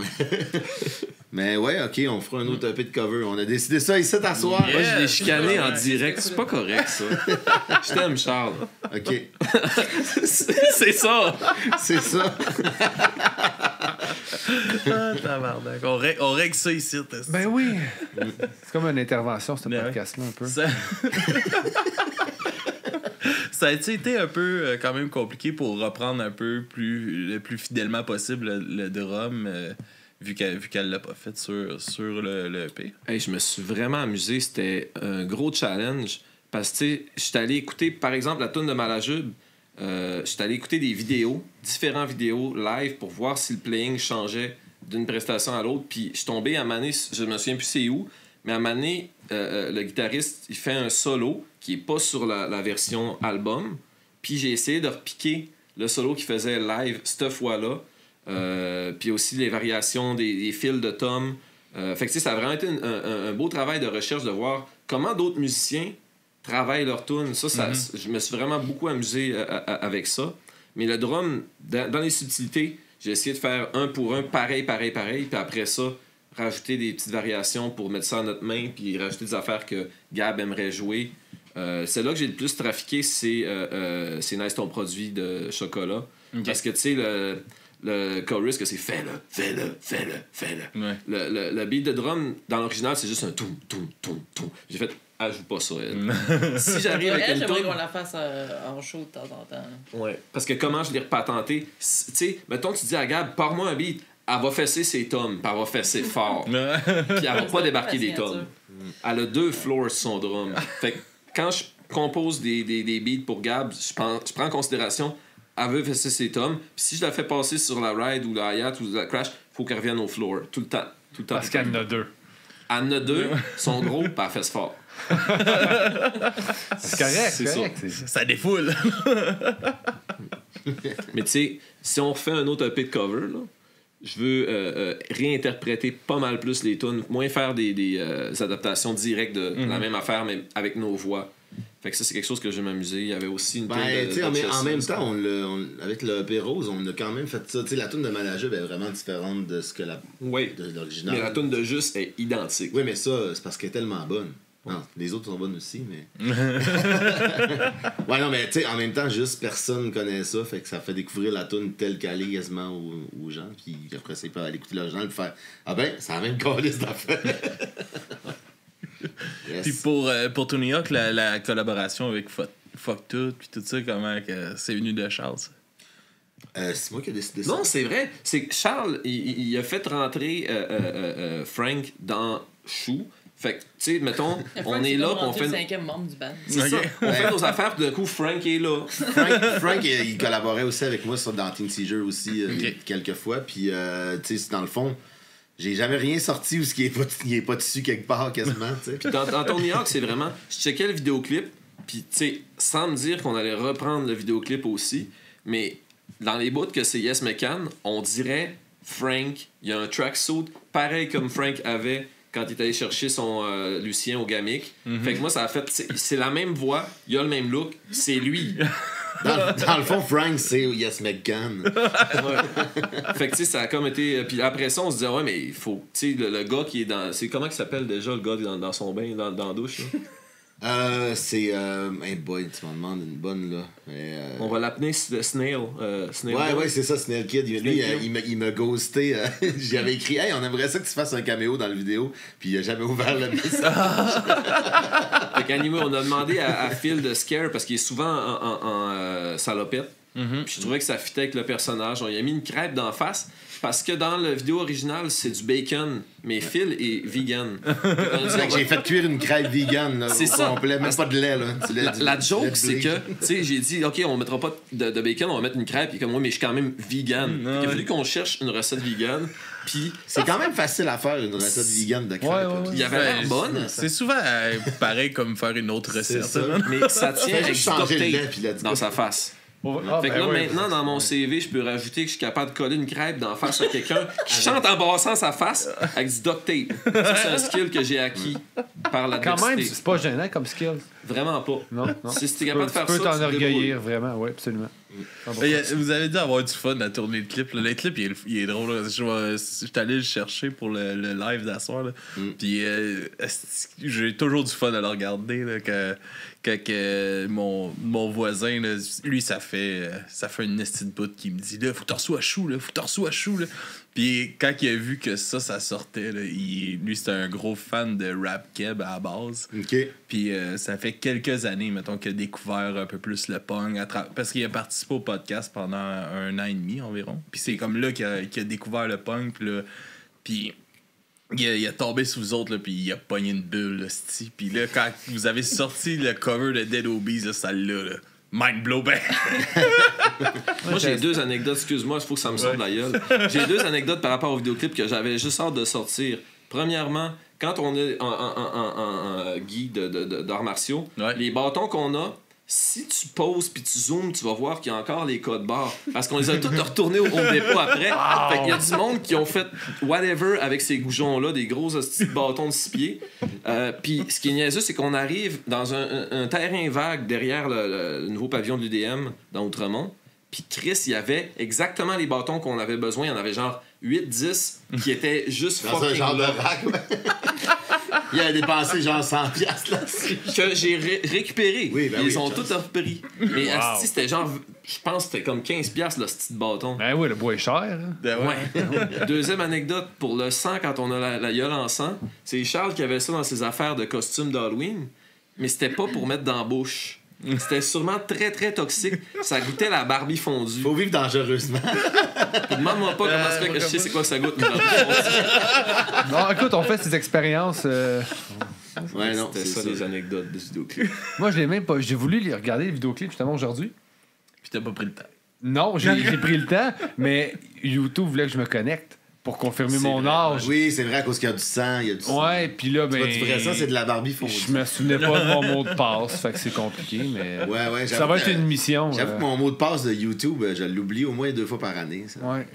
Mais ouais, OK, on fera un autre EP de cover. On a décidé ça ici à soir. Moi, je l'ai chicané en direct. C'est pas correct, ça. Je t'aime, Charles. OK. C'est ça. C'est ça. Tabarnak. On règle ça ici. Ben oui. C'est comme une intervention, ce podcast-là, un peu. Ça a été un peu quand même compliqué pour reprendre un peu le plus fidèlement possible le drum, vu qu'elle l'a pas fait sur le EP. Hey, je me suis vraiment amusé. C'était un gros challenge. Parce que, tu sais, je suis allé écouter, par exemple, la tune de Malajube. Je suis allé écouter des vidéos, différentes vidéos live pour voir si le playing changeait d'une prestation à l'autre. Puis je suis tombé à un moment donné, je me souviens plus c'est où, mais à un moment donné, le guitariste, il fait un solo qui est pas sur la version album. Puis j'ai essayé de repiquer le solo qu'il faisait live cette fois-là. Puis aussi les variations des fils de tom. Fait que tu sais, ça a vraiment été un beau travail de recherche de voir comment d'autres musiciens travaillent leur tune. Je me suis vraiment beaucoup amusé avec ça. Mais le drum, dans les subtilités, J'ai essayé de faire un pour un, pareil, puis après ça, rajouter des petites variations pour mettre ça à notre main, puis rajouter des affaires que Gab aimerait jouer. Celle-là que j'ai le plus trafiqué, c'est Nice ton produit de chocolat. Okay. Parce que, tu sais, le chorus, que c'est fais-le. Ouais. Le beat de drum, dans l'original, c'est juste un toum. J'ai fait, ajoute pas ça. Si j'arrive avec une j'aimerais qu'on la fasse en show de temps en temps. Ouais. Parce que comment je l'ai repatenté, tu sais, mettons, tu dis à Gab, pars-moi un beat. Elle va fesser ses tomes, puis elle va fesser fort. Puis elle va pas débarquer des tomes. Elle a 2 floors sur son drum. Fait que quand je compose des beats pour Gab, je prends en considération, elle veut fesser ses tomes. Puis si je la fais passer sur la ride ou la hi-hat ou la crash, il faut qu'elle revienne au floor. Tout le temps. Parce qu'elle en a 2. Elle en a 2, sont gros, puis elle fesse fort. C'est correct, c'est correct. Ça défoule. Mais tu sais, si on refait un autre EP de cover, là, je veux réinterpréter pas mal plus les tunes, moins faire des adaptations directes de la même affaire, mais avec nos voix. Fait que ça, c'est quelque chose que je vais m'amuser. Il y avait aussi une tune en même temps, avec le EP Rose, on a quand même fait ça. T'sais, la tune de Manager est vraiment différente de ce que de l'original. Mais la tune de Juste est identique. Oui, mais ça, c'est parce qu'elle est tellement bonne. Non, les autres sont bonnes aussi, mais... ouais, non, mais tu sais, en même temps, juste personne connaît ça, fait que ça fait découvrir la tune telle qu'elle est quasiment aux gens, puis après ça, ils peuvent aller écouter l'original et faire « Ah ben, c'est la même calice d'affaires! » Yes. Puis pour Tony Hawk, la collaboration avec Fuck Tout, puis tout ça, comment c'est venu de Charles, ça? C'est moi qui ai décidé ça. Non, c'est vrai. C'est que Charles, il a fait rentrer Frank dans Chou. Fait que, tu sais, mettons, on est là, on fait. Le 5e membre du band. C'est ça. On fait nos affaires, puis d'un coup, Frank est là. Frank il collaborait aussi avec moi dans Teen Seizure aussi, quelques fois. Puis, tu sais, dans le fond, j'ai jamais rien sorti où il est pas dessus quelque part quasiment. Puis dans Tony Hawk, c'est vraiment. Je checkais le vidéoclip, puis, tu sais, sans me dire qu'on allait reprendre le vidéoclip aussi, mais dans les bouts que c'est Yes McCann, on dirait Frank, il y a un tracksuit pareil comme Frank avait quand il est allé chercher son Lucien au Gamic. Fait que moi, ça a fait... C'est la même voix, il a le même look, c'est lui. Dans le fond, Frank, c'est Yes McCann. Ouais. Fait que, tu sais, ça a comme été... Puis après ça, on se disait, ouais, mais il faut... Tu sais, le gars qui est dans... C'est comment il s'appelle déjà, le gars dans son bain, dans la douche, là? C'est... Hey boy, tu m'en demandes une bonne, là. Mais, on va l'appeler Snail. Ouais, c'est ça, Snail Kid. Lui, il m'a ghosté. J'avais écrit, hey, on aimerait ça que tu fasses un caméo dans la vidéo. Puis il a jamais ouvert le message. Fait qu'animé, on a demandé à Phil de Scare, parce qu'il est souvent en salopette. Puis je trouvais que ça fitait avec le personnage. On lui a mis une crêpe d'en face. Parce que dans la vidéo originale, c'est du bacon, mais Phil est vegan. J'ai fait cuire une crêpe vegan, là, c'est ça. Complet, même pas de lait. Là. La joke, c'est que, tu sais, j'ai dit, OK, on mettra pas de bacon, on va mettre une crêpe. Il est comme, moi, mais je suis quand même vegan. Il a fallu qu'on cherche une recette vegan. Puis c'est quand même facile à faire, une recette vegan de crêpe. Ouais. Il y avait l'air bonne. C'est souvent pareil comme faire une autre recette. Ça. Mais ça tient avec du duct tape dans sa face. Fait que là, maintenant, dans mon CV, je peux rajouter que je suis capable de coller une crêpe d'en face à quelqu'un qui chante en brassant sa face avec du duct tape. Ça, c'est un skill que j'ai acquis par la Quand même, c'est pas gênant comme skill. Vraiment pas. Non. Si t'es capable de faire ça, tu peux t'enorgueillir, vraiment. Oui, absolument. Vous avez dit avoir du fun à tourner le clip. Le clip, il est drôle. Je suis allé le chercher pour le live d'asseoir. Puis j'ai toujours du fun à le regarder. Là, que mon voisin, là, lui, ça fait une nestie de bout qui me dit là, faut que t'en reçois chou, là, faut que t'en reçois chou. Là. Puis quand il a vu que ça sortait, là, lui, c'était un gros fan de rap keb à la base. Okay. Puis ça fait quelques années, mettons, qu'il a découvert un peu plus le punk. Parce qu'il a participé au podcast pendant 1 an et demi environ. Puis c'est comme là qu'il a découvert le punk. Puis il a tombé sous vous autres, là, puis il a pogné une bulle. Là, puis là, quand vous avez sorti le cover de Dead Obies, là, celle-là, là, mind blow ben. Moi, j'ai 2 anecdotes. Excuse-moi, il faut que ça me sorte de la gueule. J'ai 2 anecdotes par rapport au vidéoclip que j'avais juste hâte de sortir. Premièrement, quand on est en guide d'arts martiaux, les bâtons qu'on a, si tu poses puis tu zoomes, tu vas voir qu'il y a encore les codes barres. Parce qu'on les a tous retournés au Home Depot après. Fait qu'il y a du monde qui ont fait whatever avec ces goujons-là, des gros petits bâtons de 6 pieds. Puis ce qui est niaiseux, c'est qu'on arrive dans un terrain vague derrière le nouveau pavillon de l'UDM dans Outremont. Puis Chris, il y avait exactement les bâtons qu'on avait besoin. Il y en avait genre 8-10 qui étaient juste dans un genre de rack, il a dépensé genre 100$ là-dessus. Que j'ai récupéré. Oui, ben ils ont tous repris. Mais asti, c'était genre, je pense que c'était comme 15$ le petit bâton. Ben oui, le bois est cher. Hein? Ouais. Deuxième anecdote, pour le sang, quand on a la gueule en sang, c'est Charles qui avait ça dans ses affaires de costume d'Halloween, mais c'était pas pour mettre dans la bouche. C'était sûrement très, très toxique. Ça goûtait la Barbie fondue. Faut vivre dangereusement. Demande-moi pas comment ça fait que je sais c'est quoi que ça goûte, une Barbie fondue. Non, écoute, on fait ces expériences... Ouais, non, c'était ça les anecdotes de ce vidéoclip. Moi, je l'ai même pas... J'ai voulu les regarder, les vidéoclips, justement, aujourd'hui. Puis t'as pas pris le temps. Non, j'ai pris le temps, mais YouTube voulait que je me connecte pour confirmer mon âge. Oui, c'est vrai, à cause qu'il y a du sang. Ouais, puis là, ben... Tu ferais ça, c'est de la Barbie fondue. Je me souvenais pas de mon mot de passe, fait que c'est compliqué, mais... Ouais, ça va être une mission. J'avoue que mon mot de passe de YouTube, je l'oublie au moins 2 fois par année. Ça. Ouais.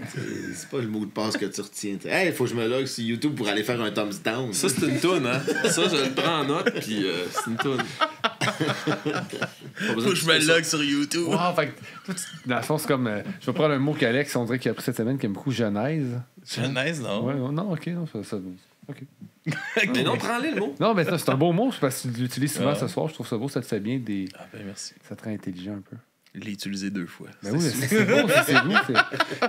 C'est pas le mot de passe que tu retiens. Hey, faut que je me log sur YouTube pour aller faire un thumbs down. Ça, c'est une toune, hein? Ça, je le prends en note, puis c'est une toune. Faut que je me log sur YouTube. Wow, fait que, dans le fond, c'est comme... je vais prendre un mot qu'Alex, on dirait qu'il a pris cette semaine, qui aime beaucoup Genèse. Genèse, non? Ouais, non, ok, non, ça ok. Mais non, prends-le le mot. Non, mais c'est un beau mot, c'est parce que tu l'utilises souvent ce soir. Je trouve ça beau, ça te fait bien des. Ah, ben merci. Ça te rend intelligent un peu. Je l'ai utilisé 2 fois. Ben oui, c'est beau, c'est doux.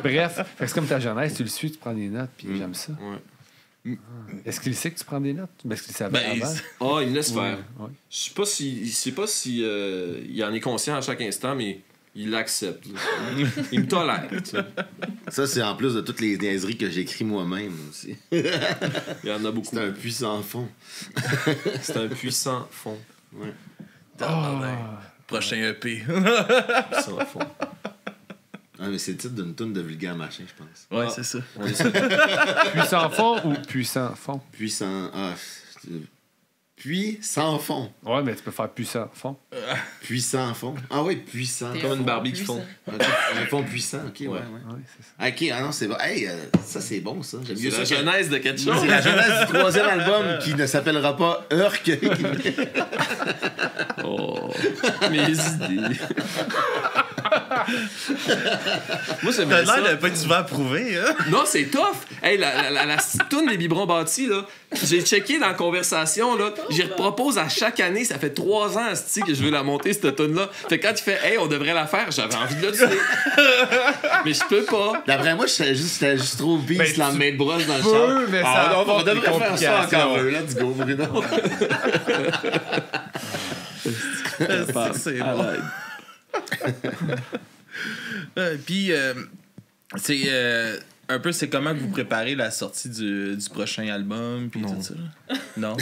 Bref, c'est comme ta jeunesse, tu le suis, tu prends des notes, puis j'aime ça. Ouais. Est-ce qu'il sait que tu prends des notes? Est-ce qu'il savait avant? Ah, il me laisse faire. Ouais. Je sais pas si il en est conscient à chaque instant, mais il l'accepte. Il me tolère. Ça, c'est en plus de toutes les niaiseries que j'écris moi-même aussi. Il y en a beaucoup. C'est un puissant fond. C'est un puissant fond. Ouais. Prochain EP. Puissant fond. Ah, mais c'est le titre d'une toune de vulgaire machin, je pense. Ouais, c'est ça. Puissant fond ou puissant fond? Puissant. Puissant fond. Ouais, mais tu peux faire puissant fond. Puissant fond. Ah oui, puissant. Comme une Barbie qui fond. Un fond puissant, ok, ouais. C'est ça. Ok, ah non, c'est bon. Hey, ça c'est bon, ça. J'aime mieux C'est ça. la genèse de quelque chose. C'est la genèse du 3e album qui ne s'appellera pas Urk. Oh, mes idées. Moi, j'aimerais ça. T'as l'air de pas souvent approuvé, hein? Non, c'est tough. Hey, la toune des biberons bâtis, là, j'ai checké dans la conversation, là, j'y repropose à chaque année. Ça fait 3 ans, asti, que je veux la monter, cette toune-là. Fait que quand il fait, hey, on devrait la faire, j'avais envie de la tuer. Mais je peux pas. D'après moi, j'étais juste trop pisse Ben, dans le main de brosse dans le peux, char. mais ça on apporte devrait des faire ça encore complications. un. Let's go, Bruno. C'est bon. Puis, c'est un peu, c'est comment que vous préparez la sortie du prochain album, puis tout ça? Non.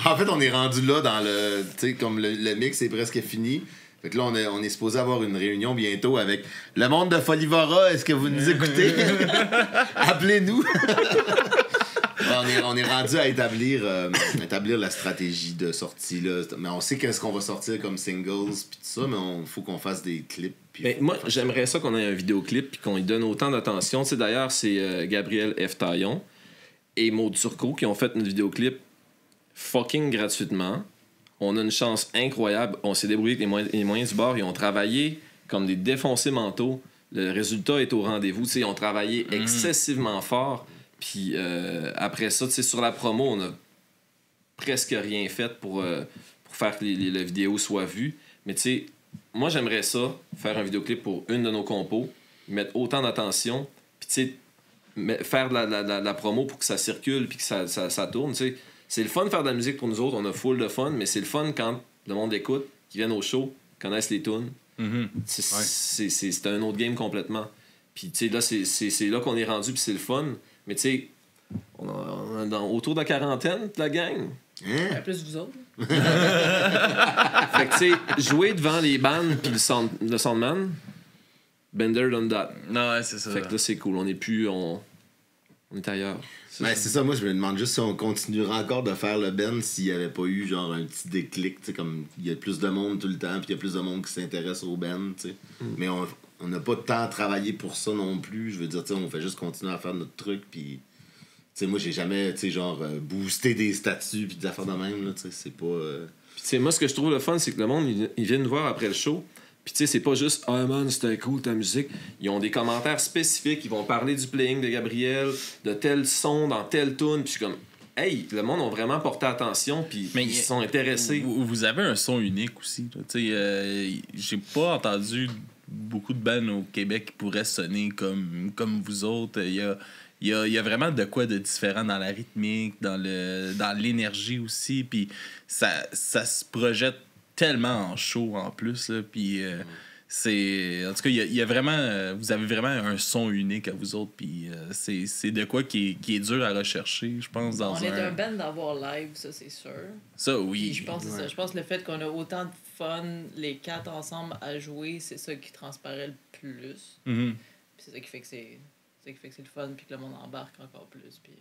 En fait, on est rendu là dans le... Tu sais, comme le mix est presque fini. Fait que là, on est supposé avoir une réunion bientôt avec le monde de Folivora. Est-ce que vous nous écoutez? Appelez-nous. On est rendu à établir la stratégie de sortie. Là. Mais on sait qu'est-ce qu'on va sortir comme singles puis tout ça, mais il faut qu'on fasse des clips. Ben, moi, j'aimerais ça qu'on ait un vidéoclip puis qu'on y donne autant d'attention. Tu sais, d'ailleurs, c'est Gabriel F. Taillon et Maud Turcot qui ont fait notre vidéoclip fucking gratuitement. On a une chance incroyable. On s'est débrouillé avec les moyens du bord. Ils ont travaillé comme des défoncés mentaux. Le résultat est au rendez-vous. Tu sais, ils ont travaillé excessivement fort. Puis après ça, tu sais, sur la promo, on a presque rien fait pour faire que la vidéo soit vue. Mais tu sais, moi, j'aimerais ça, faire un vidéoclip pour une de nos compos, mettre autant d'attention, puis tu sais, faire de la promo pour que ça circule puis que ça tourne, tu sais. C'est le fun de faire de la musique pour nous autres, on a full de fun, mais c'est le fun quand le monde écoute, qu'ils viennent au show, connaissent les tunes. C'est un autre game complètement. Puis tu sais, là, c'est là qu'on est rendu, puis c'est le fun. Mais tu sais, on a autour de la quarantaine, la gang. Hein? Plus vous autres. Fait que tu sais, jouer devant les bands puis le soundman, Bender done that. Non, ouais, c'est ça. Fait que là, c'est cool. On est plus... On est ailleurs. C'est ça, moi je me demande juste si on continuera encore de faire le band s'il n'y avait pas eu genre un petit déclic, tu sais, comme il y a plus de monde tout le temps, puis il y a plus de monde qui s'intéresse au band, tu sais. Mais on n'a pas tant travaillé pour ça non plus, je veux dire, tu sais, on fait juste continuer à faire notre truc, puis tu sais, moi j'ai jamais, tu sais, genre boosté des statuts puis des affaires de même, là, tu sais, c'est pas... Puis tu sais, moi ce que je trouve le fun, c'est que le monde, il vient nous voir après le show, Puis tu sais, c'est pas juste « Ah man, c'était cool ta musique ». Ils ont des commentaires spécifiques, ils vont parler du playing de Gabriel, de tel son dans telle tune, puis je suis comme « Hey, le monde a vraiment porté attention, puis ils sont intéressés. » Vous avez un son unique aussi. Tu sais, j'ai pas entendu beaucoup de bands au Québec qui pourraient sonner comme vous autres. Il y a vraiment de quoi de différent dans la rythmique, dans l'énergie aussi, puis ça se projette tellement en show en plus, là, puis c'est... En tout cas, il y a vraiment... vous avez vraiment un son unique à vous autres, puis c'est de quoi qui est dur à rechercher, je pense, dans On est un band d'avoir live, ça, c'est sûr. Ça, oui. Puis je pense que c'est ça. Je pense que le fait qu'on a autant de fun, les 4 ensemble à jouer, c'est ça qui transparaît le plus. Mm-hmm. Puis c'est ça qui fait que c'est le fun, puis que le monde embarque encore plus, puis...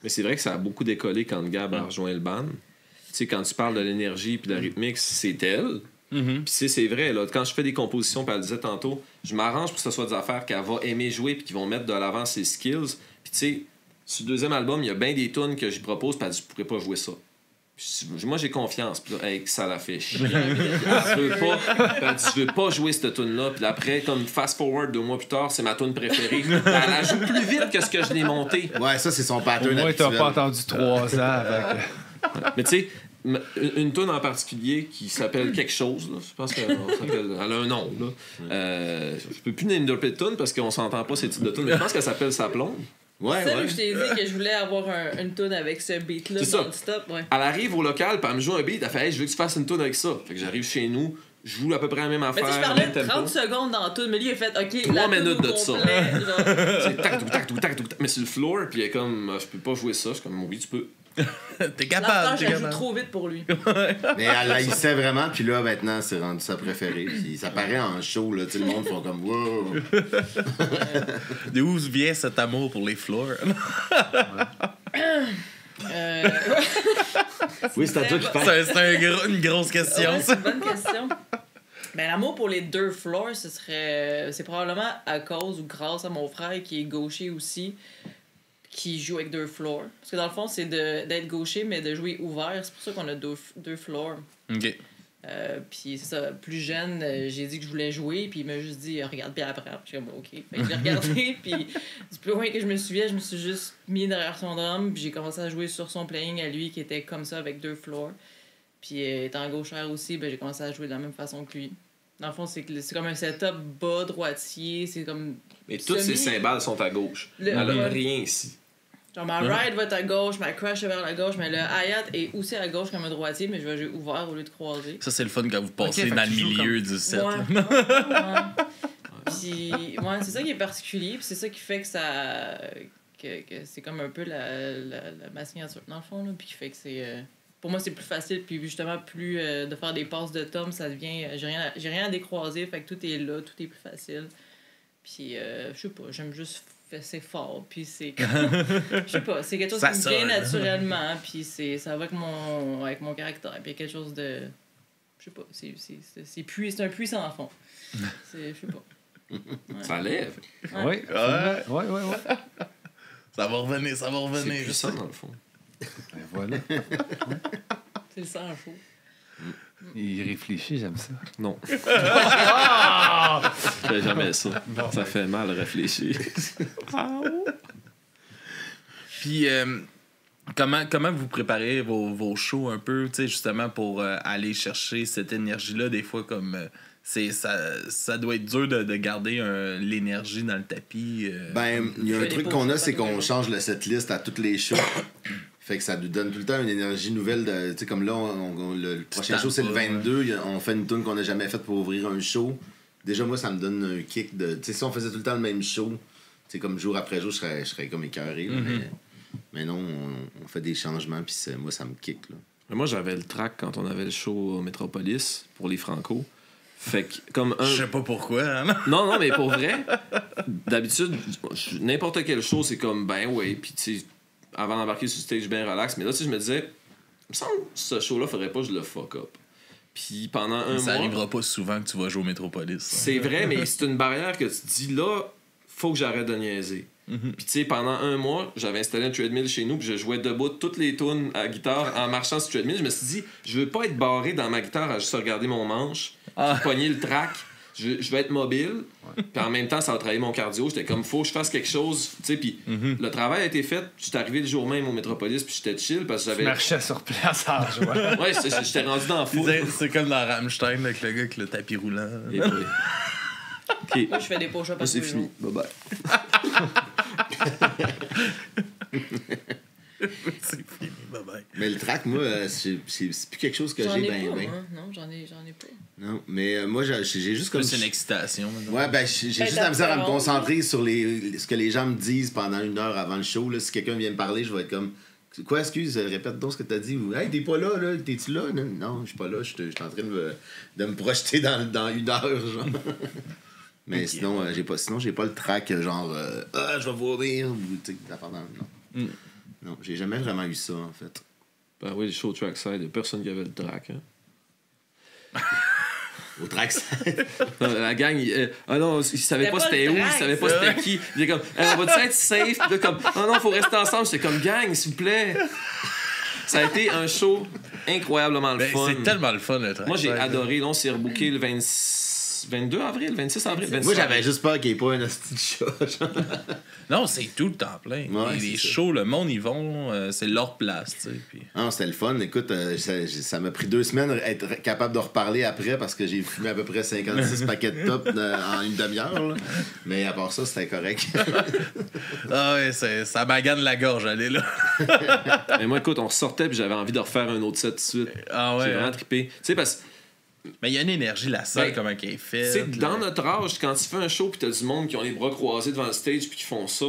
Mais c'est vrai que ça a beaucoup décollé quand Gab a rejoint le band. Tu sais, quand tu parles de l'énergie puis de la rythmique, c'est elle. Puis c'est vrai, là, quand je fais des compositions, puis elle le disait tantôt, je m'arrange pour que ce soit des affaires qu'elle va aimer jouer puis qui vont mettre de l'avant ses skills. Puis tu sais, sur le deuxième album, il y a bien des tunes que je propose, puis elle dit, je pourrais pas jouer ça. Moi, j'ai confiance. Puis là, hey, ça la fait chier. Je veux pas jouer cette tune-là. Puis après, comme fast forward 2 mois plus tard, c'est ma tune préférée. Elle joue plus vite que ce que je l'ai monté. Ouais, ça, c'est son pattern. Au moins, t'as pas entendu 3 ans avec... Mais tu sais, une tune en particulier qui s'appelle quelque chose, là. Je pense qu'elle a un nom. Là. Je peux plus nommer de tune parce qu'on s'entend pas ces types de tunes. Mais je pense qu'elle s'appelle Sa Plombe. Ouais, c'est là que je t'ai dit que je voulais avoir une tune avec ce beat-là non-stop. Ouais. Elle arrive au local, puis elle me joue un beat, elle fait hey, je veux que tu fasses une tune avec ça. Fait que j'arrive chez nous, je joue à peu près la même affaire. Mais tu parlais de 30 secondes dans la tune, mais lui il a fait OK, 3 minutes de ça. C'est tac. Mais sur le floor, puis il est comme je peux pas jouer ça. Je suis comme oui, tu peux. T'es capable. Je joue trop vite pour lui. Mais elle haïssait vraiment, puis là, maintenant, c'est rendu sa préférée. Puis ça paraît en show, là. Le monde font comme wow. De où vient cet amour pour les floors? Oui, c'est à toi qui parle. C'est une grosse question. Ouais, c'est une bonne question. Ben, l'amour pour les 2 floors, c'est probablement à cause ou grâce à mon frère qui est gaucher aussi, qui joue avec 2 floors. Parce que dans le fond, c'est d'être gaucher, mais de jouer ouvert. C'est pour ça qu'on a 2 floors. OK. Puis c'est ça, plus jeune, j'ai dit que je voulais jouer, puis il m'a juste dit regarde bien après. Puis je suis comme OK. Fait que j'ai regardé, puis du plus loin que je me souviens, je me suis juste mis derrière son drum, puis j'ai commencé à jouer sur son playing à lui qui était comme ça avec 2 floors. Puis étant gauchère aussi, ben, j'ai commencé à jouer de la même façon que lui. Dans le fond, c'est comme un setup bas, droitier, c'est comme... Mais toutes ces cymbales sont à gauche. Elle a rien ici. Genre, ma ride va être à gauche, ma crash est vers la gauche, mais le hi-hat est aussi à gauche comme un droitier, mais je vais jouer ouvert au lieu de croiser. Ça, c'est le fun quand vous passez dans le milieu du set. Ouais. Puis, ouais, c'est ça qui est particulier, puis c'est ça qui fait que ça... que c'est comme un peu ma signature, dans le fond, là, puis qui fait que c'est... Pour moi, c'est plus facile, puis justement, plus de faire des passes de tom, ça devient... J'ai rien à décroiser, fait que tout est là, tout est plus facile. Puis, je sais pas, j'aime juste... C'est fort, puis c'est je sais pas, c'est quelque chose qui me vient naturellement, puis ça va avec mon caractère, puis quelque chose de je sais pas, c'est un puits sans fond. Je sais pas. Ouais. Ça lève. Ouais. Ça va revenir. C'est puissant dans le fond. Et voilà. C'est le sang chaud. Il réfléchit, j'aime ça. Non. Je fais jamais ça. Ça fait mal réfléchir. Puis, comment vous préparez vos shows un peu, tu sais, justement, pour aller chercher cette énergie-là, des fois, comme... ça doit être dur de garder l'énergie dans le tapis. Ben, il y a un truc qu'on a, c'est qu'on change le setlist à toutes les shows. Fait que ça nous donne tout le temps une énergie nouvelle. Tu sais, comme là, le prochain show, c'est le 22. On fait une tune qu'on n'a jamais faite pour ouvrir un show. Déjà, moi, ça me donne un kick de... Tu sais, si on faisait tout le temps le même show, tu sais, comme jour après jour, je serais comme écœuré. Mais non, on fait des changements, puis moi, ça me kick. Là. Moi, j'avais le track quand on avait le show au Métropolis pour les Franco. Fait que, comme un... Je sais pas pourquoi, hein? Non, mais pour vrai, d'habitude, n'importe quel show, c'est comme, ben ouais, puis tu sais, avant d'embarquer sur le stage bien relax. Mais là, tu sais, je me disais, il me semble que ce show-là, faudrait pas que je le fuck up. Puis pendant un mois... Ça arrivera pas souvent que tu vas jouer au Métropolis. C'est vrai, mais c'est une barrière que tu te dis, là, faut que j'arrête de niaiser. Puis tu sais, pendant un mois, j'avais installé un treadmill chez nous, puis je jouais debout toutes les tunes à guitare en marchant sur le treadmill. Je me suis dit, je veux pas être barré dans ma guitare à juste regarder mon manche. puis pogner le track. Je vais être mobile, puis en même temps, ça va travailler mon cardio. J'étais comme, faut que je fasse quelque chose. Tu sais, puis le travail a été fait. J'étais arrivé le jour même au Métropolis, puis j'étais chill parce que j'avais. Tu marchais sur place en joie. Ouais, j'étais rendu dans le foot. C'est comme dans Rammstein avec le gars avec le tapis roulant. Et oui. Okay. Moi, je fais des push-ups à c'est fini. Bye-bye. C'est fini, bye-bye. Mais le track, moi, c'est plus quelque chose que j'ai bien. Non, j'en ai pas. Non, mais moi, j'ai juste comme. C'est une excitation. Maintenant. Ouais, ben, j'ai juste la misère à me concentrer sur ce que les gens me disent pendant 1 heure avant le show. Là. Si quelqu'un vient me parler, je vais être comme. Quoi, excuse, répète donc ce que t'as dit. Ou, hey, t'es pas là, t'es-tu là? Non, je suis pas là, je suis en train de me projeter dans 1 heure, genre. Mais okay. Sinon, j'ai pas le track, genre, je vais vomir, ou, tu sais, non. Non, j'ai jamais vraiment eu ça, en fait. Ben oui, les shows trackside, il y a personne qui avait le track, hein. Au trackside? La gang, ils savaient pas c'était où, ils savaient pas c'était qui. Ils étaient comme, on va-tu être safe? Puis là, comme, non, faut rester ensemble. J'étais comme, gang, s'il vous plaît. Ça a été un show incroyablement le fun. C'est tellement le fun, le trackside. Moi, j'ai adoré. Là, on s'est rebooké le 22 avril, 26 avril, 26 Moi, j'avais juste peur qu'il n'y ait pas un hostie de chat. Non, c'est tout le temps plein. Ouais, les shows, le monde, ils vont, c'est leur place, tu sais. Puis... Non, c'était le fun. Écoute, ça m'a pris 2 semaines être capable de reparler après parce que j'ai fumé à peu près 56 paquets de top en 1 demi-heure. Là. Mais à part ça, c'était correct. Ah ouais, ça magane la gorge, aller là. Mais moi, écoute, on sortait puis j'avais envie de refaire un autre set tout de suite. Ah ouais. J'ai vraiment trippé. Tu sais, parce que. Mais il y a une énergie, la salle, comment elle est faite. Tu sais, dans notre âge, quand tu fais un show pis t'as du monde qui ont les bras croisés devant le stage pis qui font ça,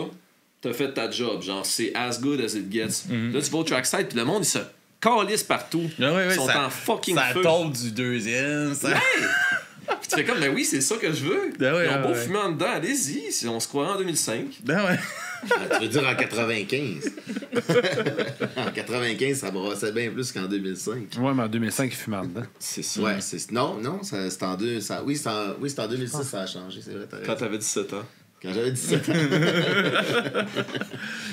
t'as fait ta job. Genre, c'est as good as it gets. Là, tu vas au trackside pis le monde, il se calisse partout. Ils sont en fucking feu. Ça tombe du deuxième. Ça... Ouais! Pis tu fais comme, mais oui, c'est ça que je veux. Ils ont beau fumer en dedans, allez-y. On se croirait en 2005. Ben ouais. Tu veux dire en 95? En 95, ça brassait bien plus qu'en 2005. Ouais, mais en 2005, il fumait en dedans. C'est ça. Ouais, non, c'est en 2006, ça a changé, c'est vrai. Quand t'avais 17 ans. Quand j'avais 17 ans.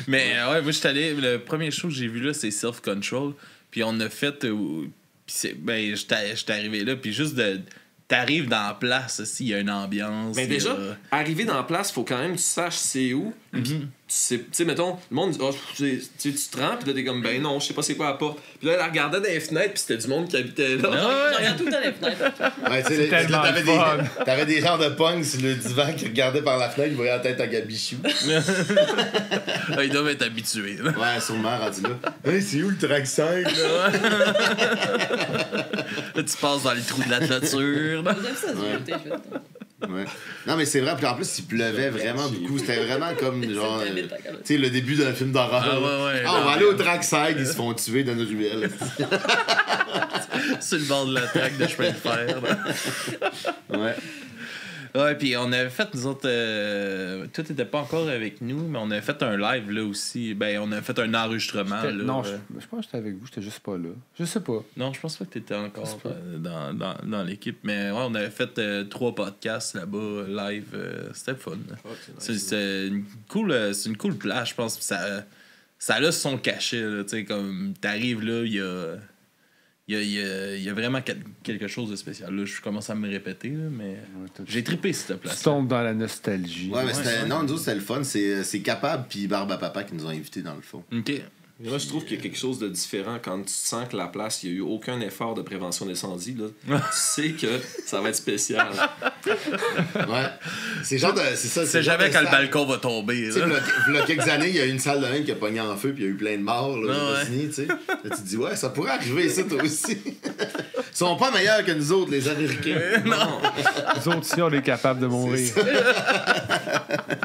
Mais ouais, moi, j'étais allé. Le premier show que j'ai vu là, c'est Self Control. Puis on a fait. J'étais arrivé là, puis juste de. T'arrives dans la place, il y a une ambiance. Mais déjà, arriver dans la place, faut quand même que tu saches c'est où. Tu sais, mettons, le monde dit, tu te rends, pis là, t'es comme, ben non, je sais pas c'est quoi la porte. Puis là, elle regardait dans les fenêtres, pis c'était du monde qui habitait là. Je regarde tout le temps les fenêtres. Ouais, tu sais, t'avais des genres de punks sur le divan qui regardaient par la fenêtre, ils voyaient la tête à Gabichou. Ils doivent être habitués. Là. Ouais, sûrement, rendu là. Hey, c'est où le trackside, là? Là, tu passes dans les trous de la toiture. Ouais. Non, mais c'est vrai. Puis en plus, il pleuvait vraiment beaucoup. C'était vraiment comme genre. Tu sais, le début d'un film d'horreur. On va aller au trackside, ils se font tuer dans une ruelle. Sur le bord de la traque de chemin de fer. Ouais. Ouais, puis on avait fait, nous autres, tout n'était pas encore avec nous, mais on avait fait un live là aussi. Ben, on a fait un enregistrement. Là, non, je pense que j'étais avec vous, j'étais juste pas là. Je sais pas. Non, je pense pas que t'étais encore dans l'équipe, mais ouais, on avait fait 3 podcasts là-bas, live. C'était fun. C'est une cool place, je pense. Ça a son cachet, tu sais, comme t'arrives là, il y a vraiment quelque chose de spécial. Là, je commence à me répéter, là, mais j'ai trippé cette place. Tu tombes dans la nostalgie. Ouais, mais non, nous autres, c'était le fun. C'est Capable puis Barbe à Papa qui nous ont invités dans le fond. OK. Moi, je trouve qu'il y a quelque chose de différent quand tu sens que la place, il n'y a eu aucun effort de prévention d'incendie. Là. Tu sais que ça va être spécial. Ouais. C'est genre de. C'est ça. C'est jamais quand le balcon va tomber. Tu sais, il y a quelques années, il y a eu une salle de bain qui a pogné en feu puis il y a eu plein de morts. Là, tu sais. Là, tu te dis, ouais, ça pourrait arriver, ça, toi aussi. Ils sont pas meilleurs que nous autres, les Américains. Non. Nous autres, si on est capable de mourir.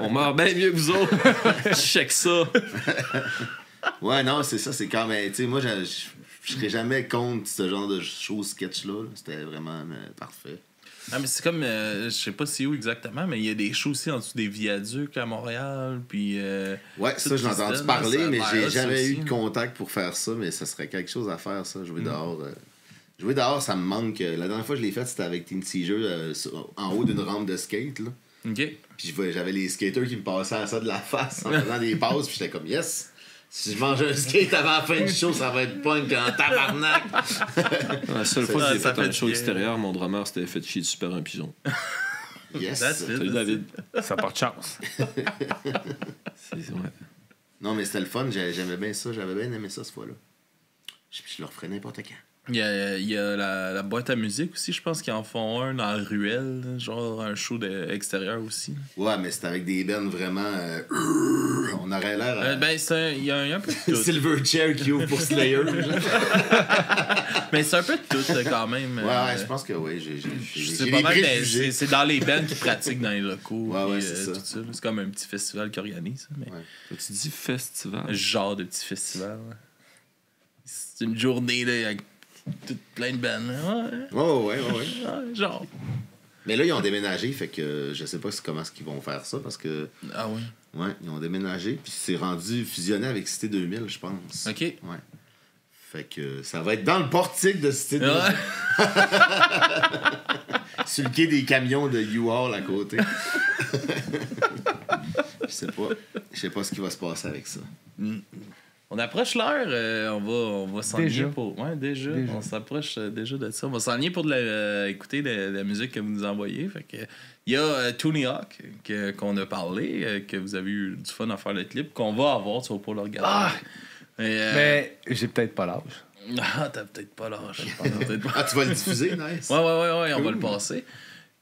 On meurt bien mieux que vous autres. Check ça. Ouais, non, c'est ça, c'est quand même. Tu sais, moi, je serais jamais contre ce genre de choses sketch-là. C'était vraiment parfait. Ah, mais c'est comme, je sais pas c'est où exactement, mais il y a des shows aussi en dessous des viaducs à Montréal. Puis, ouais, ça, j'ai entendu parler, mais j'ai jamais eu de contact pour faire ça. Mais ça serait quelque chose à faire, ça, jouer dehors. Jouer dehors, ça me manque. La dernière fois que je l'ai fait, c'était avec Teen Seizure en haut d'une rampe de skate. Là. OK. Puis j'avais les skaters qui me passaient à ça de la face en faisant des passes, puis j'étais comme yes. Si je mange un skate avant la fin du show, ça va être punk en tabarnak. La seule fois que j'ai fait un show extérieur, mon drummer s'était fait chier dessus par un pigeon. Yes. Salut David. Ça porte chance. Non, mais c'était le fun. J'aimais bien ça. J'avais bien aimé ça, cette fois-là. Je le referais n'importe quand. Il y a la boîte à musique aussi, je pense qu'ils en font un dans la ruelle, genre un show extérieur aussi. Ouais, mais c'était avec des bands vraiment... on aurait l'air... Il y a un peu de tout. Silverchair qui ouvre pour Slayer. Mais c'est un peu de tout quand même. Ouais, je pense que oui. C'est pas mal, c'est dans les bands qui pratiquent dans les locaux. Ouais, c'est ça. Tout ça. C'est comme un petit festival qui organise. Mais... Ouais. Tu dis festival? Genre de petit festival. C'est une journée là, avec plein de bands. Ouais. Genre. Mais là, ils ont déménagé, fait que je sais pas comment ils vont faire ça, parce que... Ah oui? Ouais, ils ont déménagé, puis c'est rendu fusionné avec Cité 2000, je pense. OK. Ouais. Fait que ça va être dans le portique de Cité 2000. Sur le quai des camions de U-Haul à côté. Je sais pas ce qui va se passer avec ça. On approche l'heure, on va s'enligner pour... Ouais, déjà. On s'approche déjà de ça. On va s'enligner pour écouter la musique que vous nous envoyez. Fait que il y a Tony Hawk qu'on a parlé, que vous avez eu du fun à faire le clip, qu'on va avoir, tu vas pas le regarder. Mais j'ai peut-être pas l'âge. Ah, t'as peut-être pas l'âge. Tu vas le diffuser, nice. Ouais, on va le passer.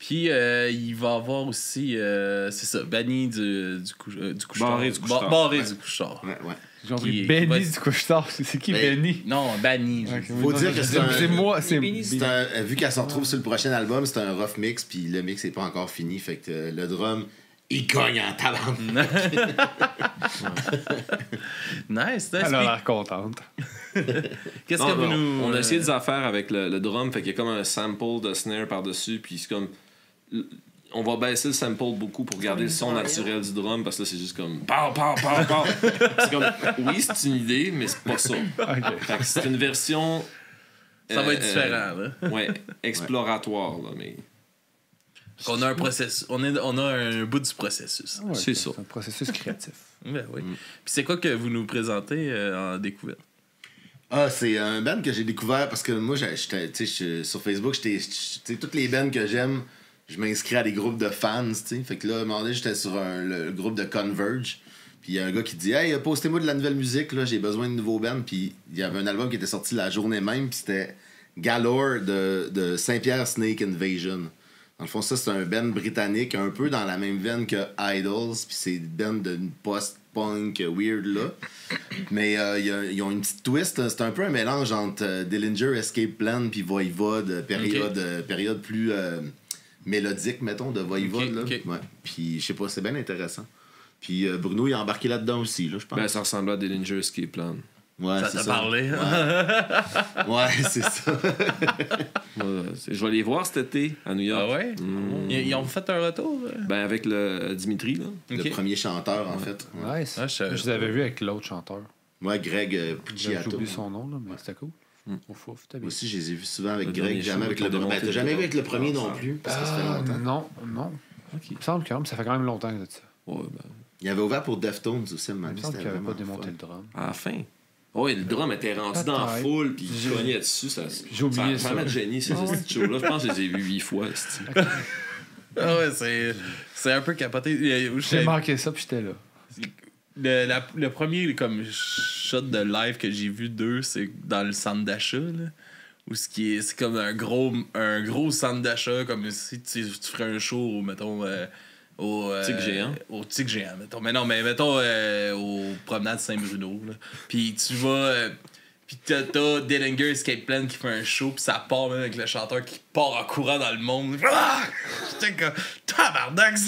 Puis il va y avoir aussi, c'est ça, banni du couche-tard. Barré du couche-tard. Barré du couche-tard. Ouais. Genre Benny du couche-tard. C'est qui Benny? Non, banni. Faut dire que c'est moi. Vu qu'elle se retrouve sur le prochain album, c'est un rough mix, puis le mix n'est pas encore fini. Fait que le drum, il cogne en talent. Nice. Elle a l'air contente. Qu'est-ce que vous nous... On a essayé des affaires avec le drum, fait qu'il y a comme un sample de snare par-dessus, puis c'est comme... On va baisser le sample beaucoup pour garder le son naturel du drum, parce que là, c'est juste comme... Pow, pow, pow, pow. C'est comme... Oui, c'est une idée, mais c'est pas ça. Okay. Fait que c'est une version... Ça va être différent, là. Ouais, exploratoire, là, mais... On a un processus. On a un bout du processus. Ouais, c'est ça. C'est un processus créatif. Ben oui. Puis c'est quoi que vous nous présentez en découverte? Ah, c'est un band que j'ai découvert parce que moi, sur Facebook, toutes les bands que j'aime, je m'inscris à des groupes de fans, t'sais. Fait que là, à un moment donné, j'étais sur le groupe de Converge. Puis il y a un gars qui dit « Hey, postez-moi de la nouvelle musique, là, j'ai besoin de nouveaux bands. » Puis il y avait un album qui était sorti la journée même, puis c'était Galore de Saint-Pierre Snake Invasion. Dans le fond, ça, c'est un band britannique, un peu dans la même veine que Idols, puis c'est une band de post-punk weird, là. Mais ils ont une petite twist, c'est un peu un mélange entre Dillinger Escape Plan puis Voivode, période plus mélodique, mettons, de Voivode, là. Okay. Ouais. Puis, je sais pas, c'est bien intéressant. Puis Bruno, il a embarqué là-dedans aussi, là, je pense. Ben, ça ressemble à Dillinger Escape Plan. Ouais, ça c'est t'a ça. parlé. Ouais, c'est ça. Je vais les voir cet été à New York. Ah ouais? Ils ont fait un retour? Ben, avec le Dimitri, là. Le premier chanteur, en fait. Ouais, Nice. Ah, je les avais vus avec l'autre chanteur. Greg J'ai Pucciato. oublié son nom, là, mais c'était cool. Ouf, t'as bien. Moi aussi, je les ai vus souvent avec Le Greg, dernier jamais show avec qu'on le a premier. monté T'as jamais vu avec le premier le non plus, parce que ça fait longtemps. Non. Il me semble quand même, ça fait quand même longtemps que ça. Ouais, ben... Il avait ouvert pour Deftones aussi, Il me semble qu'il n'avait pas démonté le drum. À la fin. Oui, le drum était rendu dans la foule, puis il cognait dessus. J'ai oublié ça. Ça m'a génie, ces shows-là. Je pense que je les ai vus 8 fois. Ah ouais, c'est un peu capoté. J'ai manqué ça, puis j'étais là. Le premier comme shot de live que j'ai vu d'eux, c'est dans le centre d'achat, là. Où c'est comme un gros centre d'achat, comme si tu ferais un show, mettons... au Tic Géant. Au Tic Géant, mettons. Mais non, mais mettons au promenade Saint-Bruno. Puis tu vas. Puis t'as Dillinger Escape Plan qui fait un show, puis ça part même avec le chanteur qui part en courant dans le monde. Ah! J'étais comme. Tabarnak,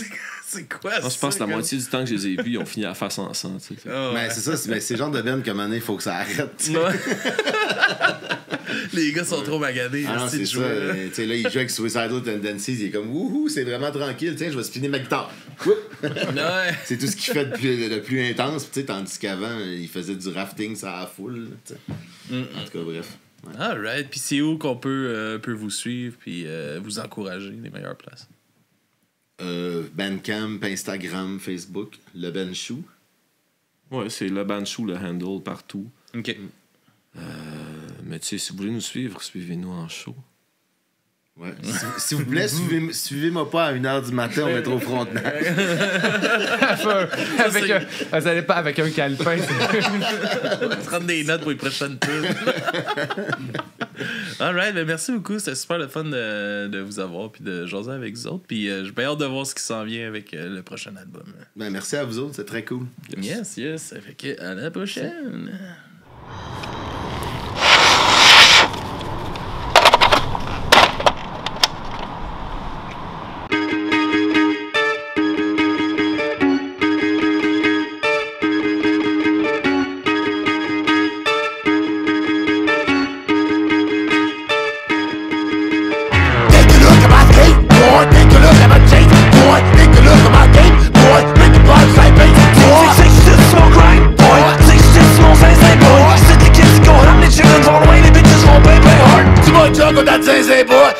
c'est quoi ça? Moi, je pense que la moitié du temps que je les ai vus, ils ont fini à face ensemble. Oh, Mais c'est ça, c'est le genre de band comme année, il faut que ça arrête. Les gars sont trop maganés. Ah non, c'est ça. Tu sais, là, il joue avec Suicidal Tendencies, il est comme wouhou, c'est vraiment tranquille. Tiens, je vais spinner ma guitare. Ouais. C'est tout ce qu'il fait de plus intense. Tu sais, tandis qu'avant, il faisait du rafting sur la foule. En tout cas, bref. Ouais. Alright. Puis c'est où qu'on peut vous suivre puis vous encourager, les meilleures places? Bandcamp, Instagram, Facebook, Le Ben Chou. Ouais, c'est le Banshee, le handle partout. OK. Mais tu sais, si vous voulez nous suivre, suivez-nous en show. Ouais. S'il vous plaît, suivez-moi pas à 1h du matin au métro Frontenac. Avec un calepin. Prendre des notes pour les prochaines tunes. Alright, ben merci beaucoup. C'était super le fun de vous avoir puis de jaser avec vous autres. Puis j'ai bien hâte de voir ce qui s'en vient avec le prochain album. Ben, merci à vous autres, c'est très cool. Yes. Fait que à la prochaine.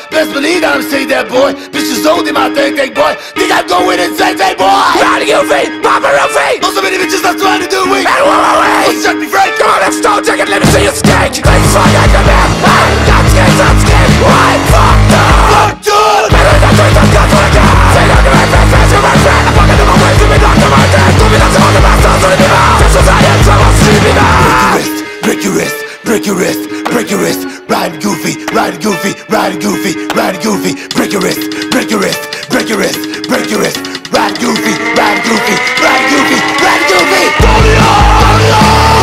Best believe that I'm saying that, boy. Bitches old in my thing, boy. Think I'm going insane, boy. Proud of you, feet, popping your feet. Also many bitches I'm trying to do it. And what are we? Let's check me frank. Come on, let's stone, take it, let me see you skate. Like fuck, I come back. I got skins, I'm scared. Why? Fucked up. Fucked up. Better than three, some guns for the gun. Say no to my friends, fast, you're my friend. I'm fucking to my way, to me, doctor, my dad. To me, that's all the best, I'll turn it out. This is how you trouble, see me now. Break your wrist, break your wrist, break your wrist. Riding goofy, riding goofy, riding goofy, riding goofy. Break your wrist, break your wrist, break your wrist, break your wrist. Riding goofy, riding goofy, riding goofy, riding goofy. Hold it on,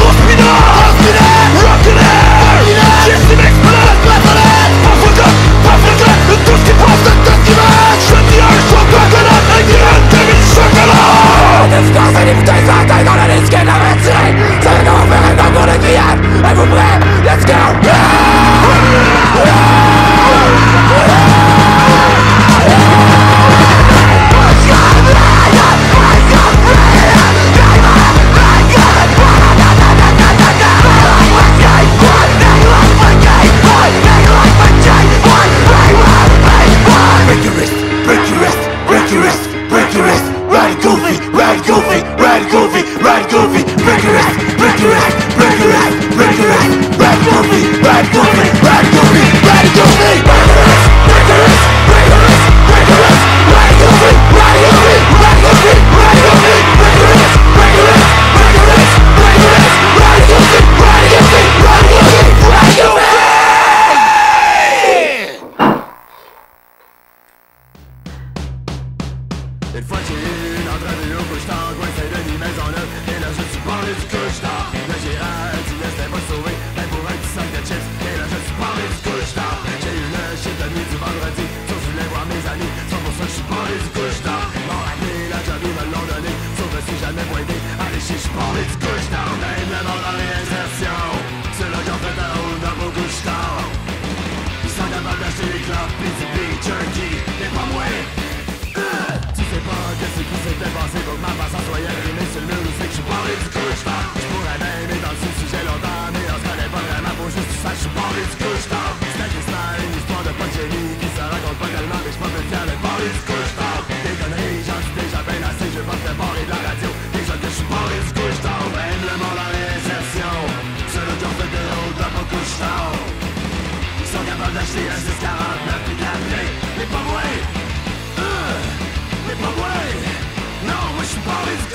lost me now, rockin' it, just to make blood, puff with that, le tout ce qui passe, le tout ce qui match. Je dis un choix, coconut, un grain de chocolat. Des scores et des bouteilles sans taille dans la liste qu'elle a retirée. Ça va comment faire un homme pour le grillade. Êtes-vous prêts? Let's go! Ride goofy, ride goofy, ride goofy, ride goofy. Break your wrist, break your wrist, break your wrist, break your wrist. Ride goofy, ride goofy, ride goofy, ride goofy. Break your wrist, break your wrist, break your wrist, break your wrist. Ride goofy, ride goofy, ride goofy, ride goofy. Break your wrist, break your wrist, break your wrist, break your wrist. Ride goofy, ride goofy, ride goofy, ride goofy. Une fois que j'ai eu une entrée de l'eau, couche-tard, coin Saint-Denis, Maisonneuve. Et là je suis parlé du couche-tard. Là j'ai dit, laisse-les pas sauver. Ben pour un petit sac de chips. Et là je suis parlé du couche-tard. J'ai eu le shit de nuit du vendredi. Sauf je voulais voir mes amis. C'est pour ça que je suis parlé du couche-tard. Mon année, la job, ils me l'ont donné. Sauf que si jamais pointé, allez chier, je suis parlé du couche-tard. Même le monde dans réinsertion. C'est là qu'on fait un haut dans mon couche-tard. Ils sont capables d'acheter des clubs, pis du beef jerky. Mais pas moi. Tu sais pas qu'est-ce qui s'était passé pour que ma façon soit imprimée sur le mur. Où c'est que je suis parlé du couche-tard. Je pourrais bien aimer dans ce sujet longtemps, mais on se connaît pas vraiment. Faut juste que tu saches, je suis parlé du couche-tard. C'est un cristal, une histoire de pas de génie qui se raconte pas tellement, mais je peux me fier de parler du couche-tard. Des conneries, j'en suis déjà bien assez. Je veux pas te faire parler de la radio. Déjà que je suis parlé du couche-tard. Même le monde en réinsertion. Ceux-là qui ont fait des routes dans mon couche-tard. Ils sont capables d'acheter un 649 pis de l'amener. Mais pas moi. Mais pas moi. Non, moi je suis parlé du